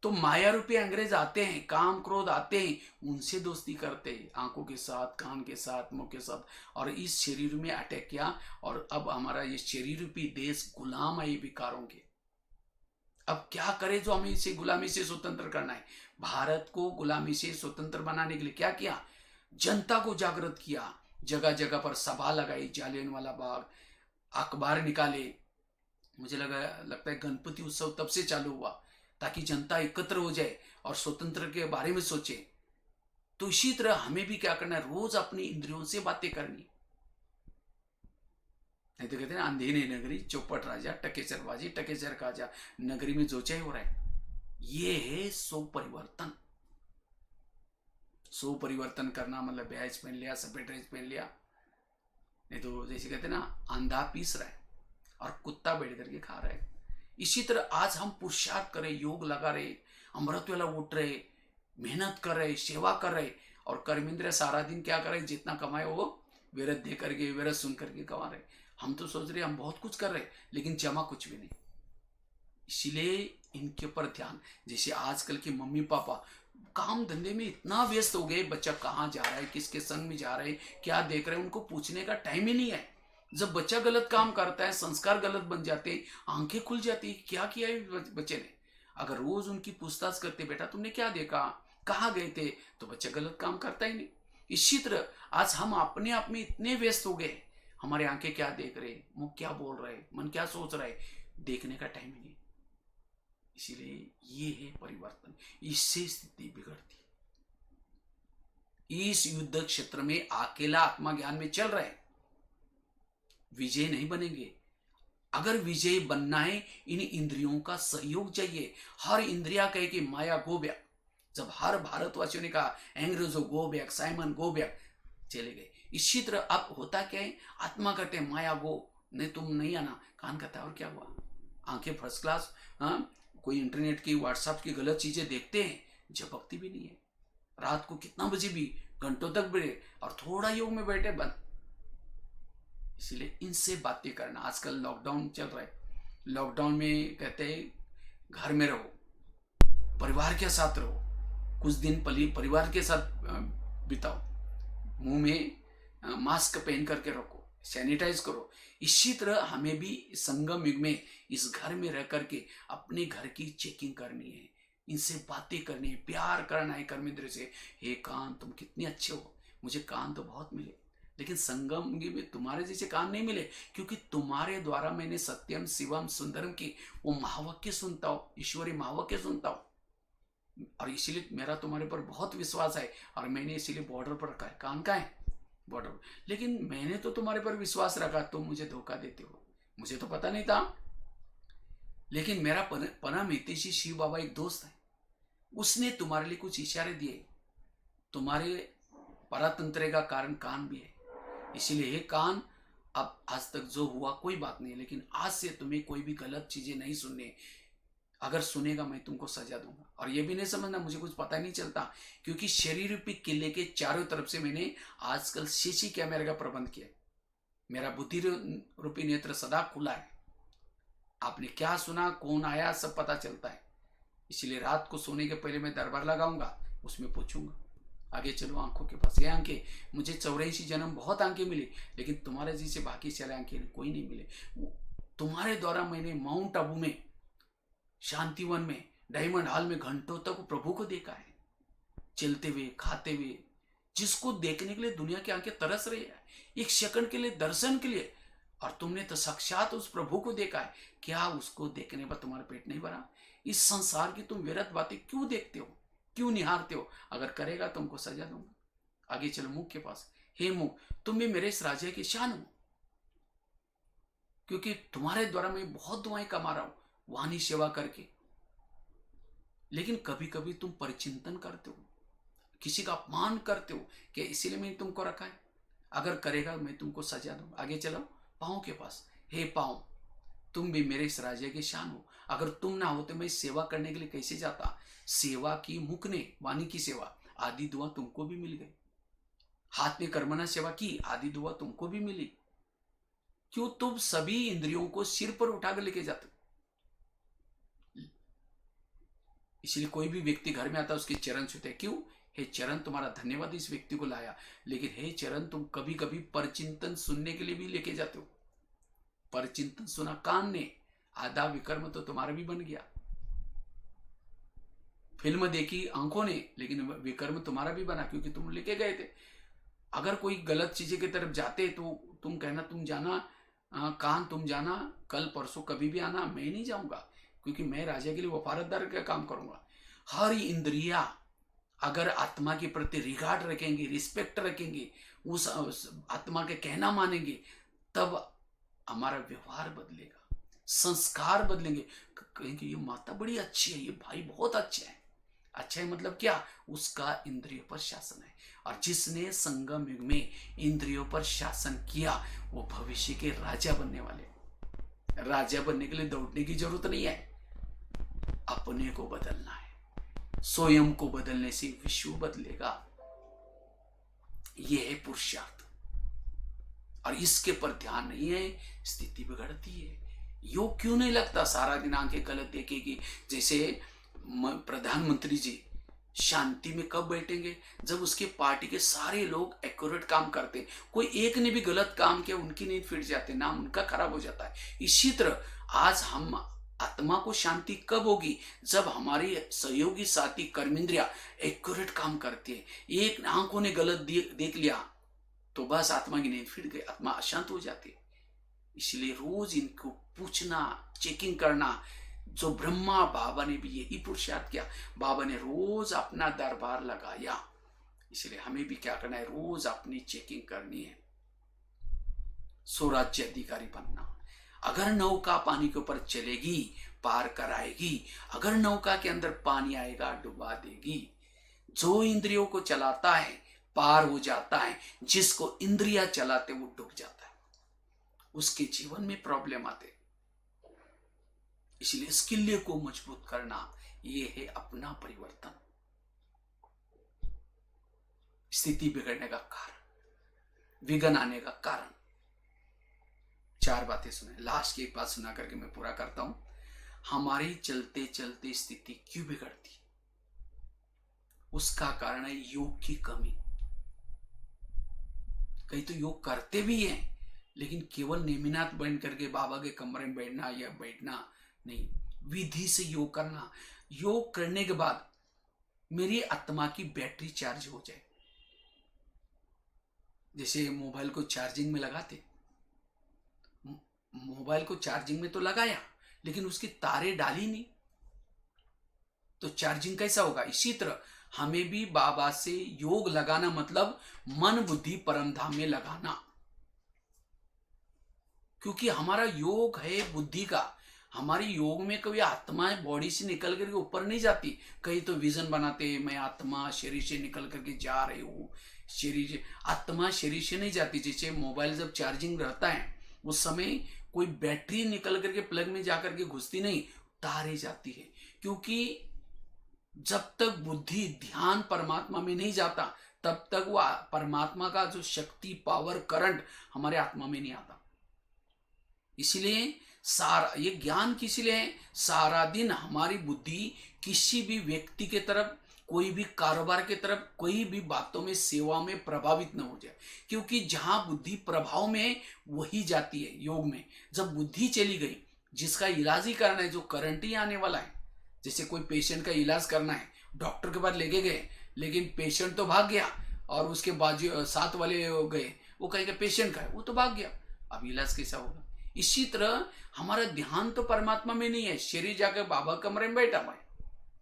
तो माया रूपी अंग्रेज आते हैं, काम क्रोध आते हैं, उनसे दोस्ती करते हैं, आंखों के साथ, कान के साथ, मुंह के साथ, और इस शरीर में अटैक किया। और अब हमारा ये शरीर रूपी देश गुलाम है विकारों के। अब क्या करे जो हमें इसे गुलामी से स्वतंत्र करना है? भारत को गुलामी से स्वतंत्र बनाने के लिए क्या किया? जनता को जागृत किया, जगह जगह पर सभा लगाई, जालियनवाला बाग, अखबार निकाले। मुझे लगता है गणपति उत्सव तब से चालू हुआ, ताकि जनता एकत्र हो जाए और स्वतंत्र के बारे में सोचे। तो इसी तरह हमें भी क्या करना है? रोज अपनी इंद्रियों से बातें करनी। नहीं तो कहते हैं अंधेरी नगरी चौपट राजा, टकेसरबाजी टकेसर काजा, नगरी में जो चाहे हो रहा है। ये है सो परिवर्तन। सो परिवर्तन करना मतलब ब्याज पहन लिया, सफेद ड्रेस पहन लिया, नहीं तो जैसे कहते हैं ना, अंधा पीस रहा है और कुत्ता बैठ करके खा रहा है। इसी तरह आज हम पुरुषार्थ करें, योग लगा रहे, अमृत वेला उठ रहे, मेहनत कर रहे, सेवा कर रहे, और कर्मेंद्र सारा दिन क्या कर रहे? जितना कमाए वो विरत दे करके, विरत सुन करके कमा रहे। हम तो सोच रहे हम बहुत कुछ कर रहे, लेकिन जमा कुछ भी नहीं। इसीलिए इनके ऊपर ध्यान। जैसे आजकल के मम्मी पापा काम धंधे में इतना व्यस्त हो गए, बच्चा कहाँ जा रहा है, किसके संग में जा रहे हैं, क्या देख रहे हैं, उनको पूछने का टाइम ही नहीं है। जब बच्चा गलत काम करता है, संस्कार गलत बन जाते हैं, आंखें खुल जाती है, क्या किया है बच्चे ने। अगर रोज उनकी पूछताछ करते, बेटा तुमने क्या देखा, कहाँ गए थे, तो बच्चा गलत काम करता ही नहीं। इसी तरह आज हम अपने आप में इतने व्यस्त हो गए, हमारे आंखें क्या देख रहे, मुंह क्या बोल रहे, मन क्या सोच रहा है, देखने का टाइम ही नहीं। इसीलिए ये है परिवर्तन, इससे स्थिति बिगड़ती। इस युद्ध क्षेत्र में अकेला आत्मा ज्ञान में चल रहे, विजय नहीं बनेंगे। अगर विजय बनना है, इन इंद्रियों का सहयोग चाहिए। हर इंद्रिया कहे कि माया गो बैक। जब हर भारतवासियों ने कहा अंग्रेजों go back, Simon go back, चले गए। इसी तरह अब होता क्या है? आत्मा कहते हैं माया गो, नहीं तुम नहीं आना, कान कहता है और क्या हुआ? आंखें फर्स्ट क्लास, हाँ, कोई इंटरनेट की, व्हाट्सएप की गलत चीजें देखते हैं, झपकती भी नहीं है। रात को कितना बजे भी, घंटों तक बैठे और थोड़ा योग में बैठे, बंद। इसलिए इनसे बातें करना। आजकल लॉकडाउन चल रहा है, लॉकडाउन में कहते हैं घर में रहो, परिवार के साथ रहो, कुछ दिन परिवार के साथ बिताओ, मुंह में मास्क पहन करके रखो, सैनिटाइज करो। इसी तरह हमें भी संगम युग में इस घर में रह करके अपने घर की चेकिंग करनी है, इनसे बातें करनी है, प्यार करना है कर्मेंद्र से। हे कान तुम कितने अच्छे हो, मुझे कान तो बहुत मिले, लेकिन संगम में तुम्हारे जैसे कान नहीं मिले, क्योंकि तुम्हारे द्वारा मैंने सत्यम शिवम सुंदरम की वो महावाक्य सुनता हूँ, ईश्वरी महावाक्य सुनता हूँ, और इसीलिए मेरा तुम्हारे पर बहुत विश्वास है, और मैंने इसीलिए बॉर्डर पर रखा है। कान का है बॉर्डर, लेकिन मैंने तो तुम्हारे पर विश्वास रखा, तुम मुझे धोखा देते हो, मुझे तो पता नहीं था। लेकिन मेरा परम हितैषी शिव बाबा एक दोस्त है, उसने तुम्हारे लिए कुछ इशारे दिए। तुम्हारे परातंत्र का कारण कान भी है, इसीलिए ये कान, अब आज तक जो हुआ कोई बात नहीं, लेकिन आज से तुम्हें कोई भी गलत चीजें नहीं सुननी। अगर सुनेगा मैं तुमको सजा दूंगा। और ये भी नहीं समझना मुझे कुछ पता नहीं चलता, क्योंकि शरीर रूपी किले के चारों तरफ से मैंने आजकल सीसी कैमरे का प्रबंध किया। मेरा बुद्धि रूपी नेत्र सदा खुला है, आपने क्या सुना, कौन आया, सब पता चलता है। इसलिए रात को सोने के पहले मैं दरबार लगाऊंगा, उसमें पूछूंगा आगे चलो आंखों के पास, ये आंखें, मुझे 84 जन्म बहुत आंखें मिली, लेकिन तुम्हारे जैसे बाकी चले आंखें कोई नहीं मिले। तुम्हारे द्वारा मैंने माउंट आबू में, शांतिवन में डायमंड हॉल में घंटों तक प्रभु को देखा है, चलते हुए, खाते हुए, जिसको देखने के लिए दुनिया की आंखें तरस रही है, एक सेकंड के लिए, दर्शन के लिए। और तुमने तो साक्षात उस प्रभु को देखा है, क्या उसको देखने पर तुम्हारा पेट नहीं भरा? इस संसार की तुम व्यर्थ बातें क्यों देखते हो, क्यों निहारते हो? अगर करेगा तुमको सजा दूंगा। आगे चलो मुख के पास। हे मुख, तुम भी मेरे इस राज्य की शान हो, क्योंकि तुम्हारे द्वारा मैं बहुत दुआएं कमा रहा हूं वाणी सेवा करके। लेकिन कभी कभी तुम परिचिंतन करते हो, किसी का अपमान करते हो कि इसीलिए मैंने तुमको रखा है। अगर करेगा मैं तुमको सजा दूंगा। आगे चलो पांव के पास। हे पांव, तुम भी मेरे इस राज्य की शान हो। अगर तुम ना हो तो मैं सेवा करने के लिए कैसे जाता? सेवा की मुख ने, वाणी की सेवा, आदि दुआ तुमको भी मिल गई। हाथ में कर्मणा सेवा की, आदि दुआ तुमको भी मिली। क्यों तुम सभी इंद्रियों को सिर पर उठाकर लेके जाते हो? इसलिए कोई भी व्यक्ति घर में आता है उसके चरण छूते। क्यों? हे चरण, तुम्हारा धन्यवाद इस व्यक्ति को लाया। लेकिन हे चरण, तुम कभी कभी परचिंतन सुनने के लिए भी लेके जाते हो। परचिंतन सुना कान ने, आधा विकर्म तो तुम्हारा भी बन गया। फिल्म देखी आंखों ने, लेकिन विकर्म तुम्हारा भी बना, क्योंकि तुम लेके गए थे। अगर कोई गलत चीजें की तरफ जाते तो तुम कहना, तुम जाना कान, तुम जाना, कल परसों कभी भी आना, मैं नहीं जाऊंगा, क्योंकि मैं राजा के लिए वफादार का काम करूंगा। हर इंद्रिया अगर आत्मा के प्रति रिगार्ड रखेंगे, रिस्पेक्ट रखेंगे, उस आत्मा के कहना मानेंगे, तब हमारा व्यवहार बदलेगा, संस्कार बदलेंगे। कहेंगे ये माता बड़ी अच्छी है, ये भाई बहुत अच्छा है। अच्छा है मतलब क्या? उसका इंद्रियों पर शासन है। और जिसने संगम युग में इंद्रियों पर शासन किया, वो भविष्य के राजा बनने वाले। राजा बनने के लिए दौड़ने की जरूरत नहीं है, अपने को बदलना है। स्वयं को बदलने से विश्व बदलेगा। यह है पुरुषार्थ। और इसके पर ध्यान नहीं है, स्थिति बिगड़ती है। योग क्यों नहीं लगता? सारा दिन आंखें गलत देखेगी। जैसे प्रधानमंत्री जी शांति में कब बैठेंगे? जब उसके पार्टी के सारे लोग एक्यूरेट काम करते, कोई एक ने भी गलत काम किया, उनकी नींद फिट जाते, नाम उनका खराब हो जाता है। इसी तरह आज हम आत्मा को शांति कब होगी? जब हमारी सहयोगी साथी कर्मेंद्रिया एक्यूरेट काम करती है। एक आंखों ने गलत देख लिया तो बस आत्मा की नींद फिट गई, आत्मा अशांत हो जाती है। इसलिए रोज इनको पूछना, चेकिंग करना। जो ब्रह्मा बाबा ने भी यही पुरुषार्थ किया। बाबा ने रोज अपना दरबार लगाया। इसलिए हमें भी क्या करना है? रोज अपनी चेकिंग करनी है, स्वराज्य अधिकारी बनना। अगर नौका पानी के ऊपर चलेगी, पार कराएगी। अगर नौका के अंदर पानी आएगा, डुबा देगी। जो इंद्रियों को चलाता है पार हो जाता है, जिसको इंद्रिया चलाते वो डूब जाता है, उसके जीवन में प्रॉब्लम आते। इसलिए स्किल्य को मजबूत करना, ये है अपना परिवर्तन। स्थिति बिगड़ने का कारण, विघ्न आने का कारण। 4 बातें सुने, लास्ट की एक बात सुना करके मैं पूरा करता हूं। हमारी चलते चलते स्थिति क्यों बिगड़ती? उसका कारण है योग की कमी। कई तो योग करते भी हैं, लेकिन केवल नेमिनाथ बन करके बाबा के कमरे में बैठना या बैठना नहीं, विधि से योग करना। योग करने के बाद मेरी आत्मा की बैटरी चार्ज हो जाए। जैसे मोबाइल को चार्जिंग में लगाते, मोबाइल को चार्जिंग में तो लगाया, लेकिन उसकी तारे डाली नहीं, तो चार्जिंग कैसा होगा? इसी तरह हमें भी बाबा से योग लगाना मतलब मन बुद्धि परमधाम में लगाना। क्योंकि हमारा योग है बुद्धि का। हमारी योग में कभी आत्मा बॉडी से निकल करके ऊपर नहीं जाती। कहीं तो विजन बनाते, मैं आत्मा शरीर से निकल करके जा रही हूँ, शरीर, आत्मा शरीर से नहीं जाती। जैसे मोबाइल जब चार्जिंग रहता है उस समय कोई बैटरी निकल करके प्लग में जाकर के घुसती नहीं, तारे जाती है। क्योंकि जब तक बुद्धि ध्यान परमात्मा में नहीं जाता, तब तक वो परमात्मा का जो शक्ति, पावर, करंट हमारे आत्मा में नहीं आता। इसलिए सारा ये ज्ञान किस लिए है? सारा दिन हमारी बुद्धि किसी भी व्यक्ति के तरफ, कोई भी कारोबार के तरफ, कोई भी बातों में, सेवा में प्रभावित न हो जाए। क्योंकि जहां बुद्धि प्रभाव में है वही जाती है योग में। जब बुद्धि चली गई, जिसका इलाज ही करना है, जो करंट ही आने वाला है, जैसे कोई पेशेंट का इलाज करना है, डॉक्टर के पास लेके गए, लेकिन पेशेंट तो भाग गया और उसके बाजू साथ वाले गए, वो कहेंगे पेशेंट का है, वो तो भाग गया, अब इलाज कैसा होगा। इसी तरह हमारा ध्यान तो परमात्मा में नहीं है, शरीर जाकर बाबा कमरे में बैठा हुआ है,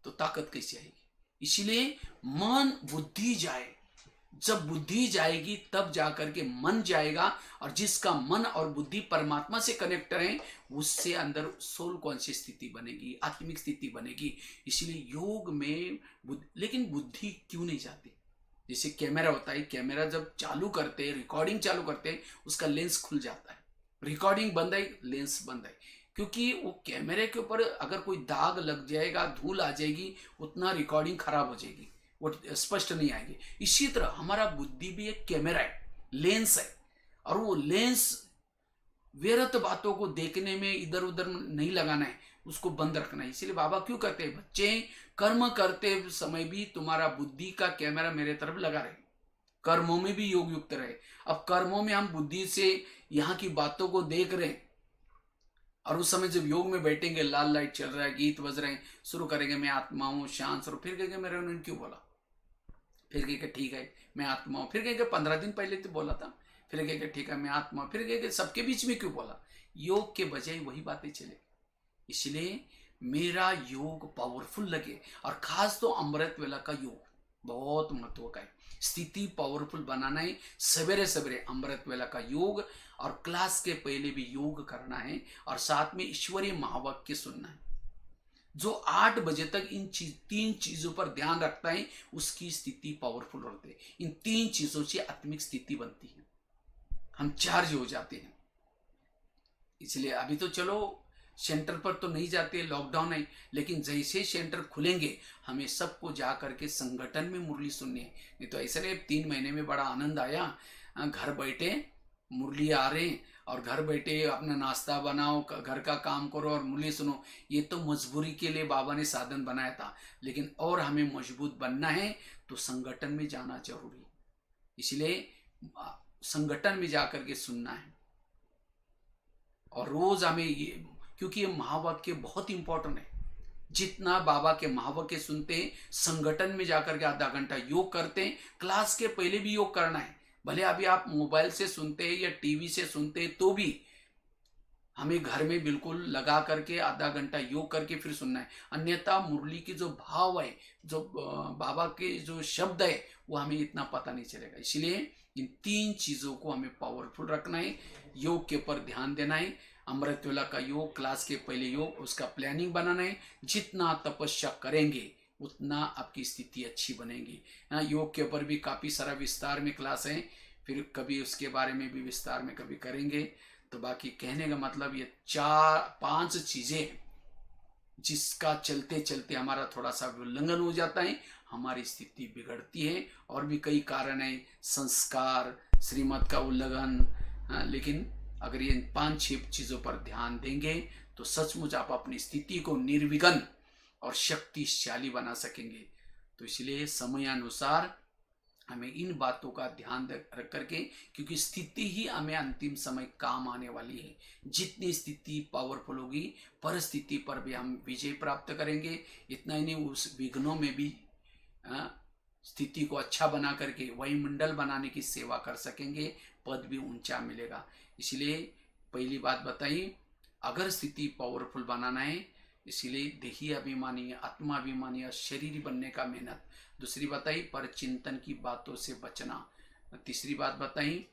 तो ताकत कैसे आएगी। इसीलिए मन बुद्धि जाए, जब बुद्धि जाएगी तब जाकर के मन जाएगा, और जिसका मन और बुद्धि परमात्मा से कनेक्ट है उससे अंदर सोल कॉन्शियस स्थिति बनेगी, आत्मिक स्थिति बनेगी। इसीलिए योग में लेकिन बुद्धि क्यों नहीं जाती। जैसे कैमरा होता है, कैमरा जब चालू करते हैं, रिकॉर्डिंग चालू करते हैं, उसका लेंस खुल जाता है, रिकॉर्डिंग बंद है, लेंस बंद है, क्योंकि वो कैमरे के ऊपर अगर कोई दाग लग जाएगा, धूल आ जाएगी, उतना रिकॉर्डिंग खराब हो जाएगी, वो स्पष्ट नहीं आएगी। इसी तरह हमारा बुद्धि भी एक कैमरा है, लेंस है, और वो लेंस व्यर्थ बातों को देखने में इधर उधर नहीं लगाना है, उसको बंद रखना है। इसीलिए बाबा क्यों कहते हैं, बच्चे कर्म करते समय भी तुम्हारा बुद्धि का कैमरा मेरे तरफ लगा रहे, कर्मों में भी योग युक्त रहे। अब कर्मों में हम बुद्धि से यहाँ की बातों को देख रहे हैं, और उस समय जब योग में बैठेंगे, लाल लाइट चल रहा है, गीत बज रहे हैं, शुरू करेंगे मैं आत्मा हूँ, शांत स्वरूप, फिर कहेंगे मेरे उन्होंने क्यों बोला, फिर कहेंगे ठीक है मैं आत्मा हूँ, फिर कहेंगे 15 दिन पहले तो बोला था, फिर कहेंगे ठीक है मैं आत्मा, फिर कहेंगे सबके बीच में क्यों बोला। योग के बजाय वही बातें चले। इसलिए मेरा योग पावरफुल लगे, और खास तो अमृत वेला का योग बहुत महत्व का है, स्थिति पावरफुल बनाना है। सवेरे सवेरे अमृत वेला का योग, और क्लास के पहले भी योग करना है, और साथ में ईश्वरीय महावाक्य सुनना है। जो 8 बजे तक इन तीन चीजों पर ध्यान रखता है उसकी स्थिति पावरफुल होती है। इन 3 चीजों से आत्मिक स्थिति बनती है, हम चार्ज हो जाते हैं। इसलिए अभी तो चलो सेंटर पर तो नहीं जाते, लॉकडाउन है, लेकिन जैसे सेंटर खुलेंगे हमें सबको जा करके संगठन में मुरली सुननी है। नहीं तो ऐसे नहीं, 3 महीने में बड़ा आनंद आया, घर बैठे मुरली आ रहे, और घर बैठे अपना नाश्ता बनाओ, घर का काम करो और मुरली सुनो। ये तो मजबूरी के लिए बाबा ने साधन बनाया था, लेकिन और हमें मजबूत बनना है तो संगठन में जाना जरूरी है। इसलिए संगठन में जा करके सुनना है, और रोज हमें ये, क्योंकि ये महावाक्य बहुत इंपॉर्टेंट है। जितना बाबा के महावाक्य सुनते हैं, संगठन में जाकर के आधा घंटा योग करते हैं, क्लास के पहले भी योग करना है। भले अभी आप मोबाइल से सुनते हैं या टीवी से सुनते हैं, तो भी हमें घर में बिल्कुल लगा करके आधा घंटा योग करके फिर सुनना है। अन्यथा मुरली के जो भाव है, जो बाबा के जो शब्द है, वो हमें इतना पता नहीं चलेगा। इसलिए इन 3 चीजों को हमें पावरफुल रखना है, योग के ऊपर ध्यान देना है। अमृत वेला का योग, क्लास के पहले योग, उसका प्लानिंग बनाना है। जितना तपस्या करेंगे उतना आपकी स्थिति अच्छी बनेगी। योग के ऊपर भी काफी सारा विस्तार में क्लास है, फिर कभी उसके बारे में भी विस्तार में कभी करेंगे। तो बाकी कहने का मतलब ये 4-5 चीजें जिसका चलते चलते हमारा थोड़ा सा उल्लंघन हो जाता है, हमारी स्थिति बिगड़ती है। और भी कई कारण है, संस्कार, श्रीमत का उल्लंघन। लेकिन अगर ये 5-6 चीजों पर ध्यान देंगे तो सचमुच आप अपनी स्थिति को निर्विघ्न और शक्तिशाली बना सकेंगे। तो इसलिए समयानुसार हमें इन बातों का ध्यान रख करके, क्योंकि स्थिति ही हमें अंतिम समय काम आने वाली है। जितनी स्थिति पावरफुल होगी, परिस्थिति पर भी हम विजय प्राप्त करेंगे। इतना ही नहीं, उस विघ्नों में भी स्थिति को अच्छा बना करके वायुमंडल बनाने की सेवा कर सकेंगे, पद भी ऊंचा मिलेगा। इसलिए पहली बात बताई, अगर स्थिति पावरफुल बनाना है, इसीलिए देही अभिमानी, आत्मा अभिमानी और शरीर बनने का मेहनत। दूसरी बताई, पर चिंतन की बातों से बचना। तीसरी बात बताई,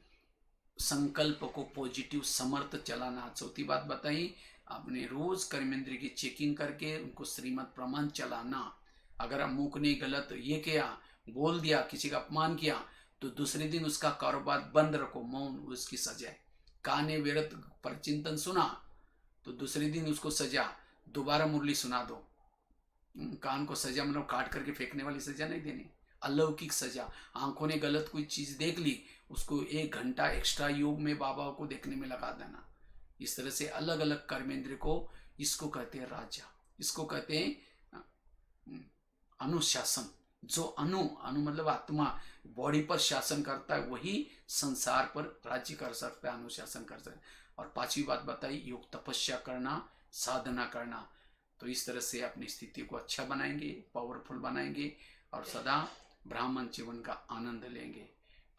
संकल्प को पॉजिटिव समर्थ चलाना। चौथी बात बताई, अपने रोज कर्मेंद्रिय की चेकिंग करके उनको श्रीमत प्रमाण चलाना। अगर हम मुख ने गलत ये किया, बोल दिया, किसी का अपमान किया, तो दूसरे दिन उसका कारोबार बंद रखो, मौन उसकी सजा है। काने व्यर्थ पर चिंतन सुना तो दूसरे दिन उसको सजा, दोबारा मुरली सुना दो। कान को सजा मतलब काट करके फेंकने वाली सजा नहीं देनी, अलौकिक सजा। आंखों ने गलत कोई चीज देख ली, उसको 1 घंटा एक्स्ट्रा योग में बाबा को देखने में लगा देना। इस तरह से अलग अलग कर्मेंद्र को, इसको कहते हैं राजा, इसको कहते हैं अनुशासन। जो अनु मतलब आत्मा बॉडी पर शासन करता है, वही संसार पर राज्य कर सकता है, अनुशासन कर सकता है। और 5वीं बात बताई, योग तपस्या करना, साधना करना। तो इस तरह से अपनी स्थिति को अच्छा बनाएंगे, पावरफुल बनाएंगे और सदा ब्राह्मण जीवन का आनंद लेंगे।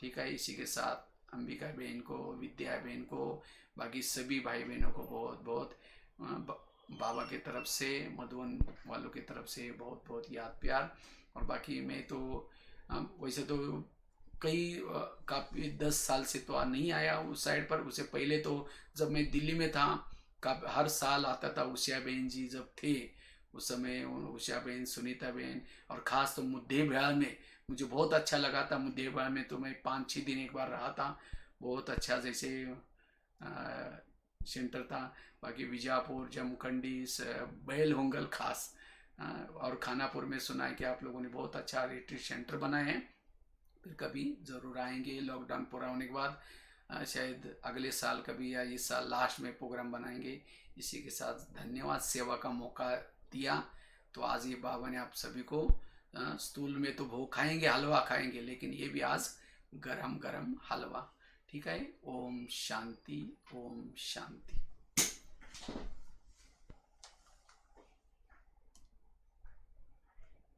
ठीक है, इसी के साथ अंबिका बहन को, विद्या बहन को, बाकी सभी भाई बहनों को बहुत बहुत बाबा की तरफ से, मधुबन वालों की तरफ से बहुत बहुत याद प्यार। और बाकी मैं तो वैसे तो काफ़ी 10 साल से तो नहीं आया उस साइड पर। उससे पहले तो जब मैं दिल्ली में था हर साल आता था। उषा बहन जी जब थे उस समय, उषा बहन, सुनीता बहन, और ख़ास तो मुद्दे बिहार में मुझे बहुत अच्छा लगा था। मुद्दे बिहार में तो मैं 5-6 दिन एक बार रहा था, बहुत अच्छा जैसे सेंटर था। बाकी बीजापुर, जमखंडी, बैल होंगल खास, और खानापुर में सुना है कि आप लोगों ने बहुत अच्छा रिट्रीट सेंटर बनाए हैं। फिर कभी ज़रूर आएंगे लॉकडाउन पूरा होने के बाद, शायद अगले साल कभी या इस साल लास्ट में प्रोग्राम बनाएंगे। इसी के साथ धन्यवाद, सेवा का मौका दिया। तो आज ये बाबा ने आप सभी को स्टूल में तो भोग खाएंगे, हलवा खाएंगे, लेकिन ये भी आज गरम गरम हलवा। ठीक है, ओम शांति, ओम शांति।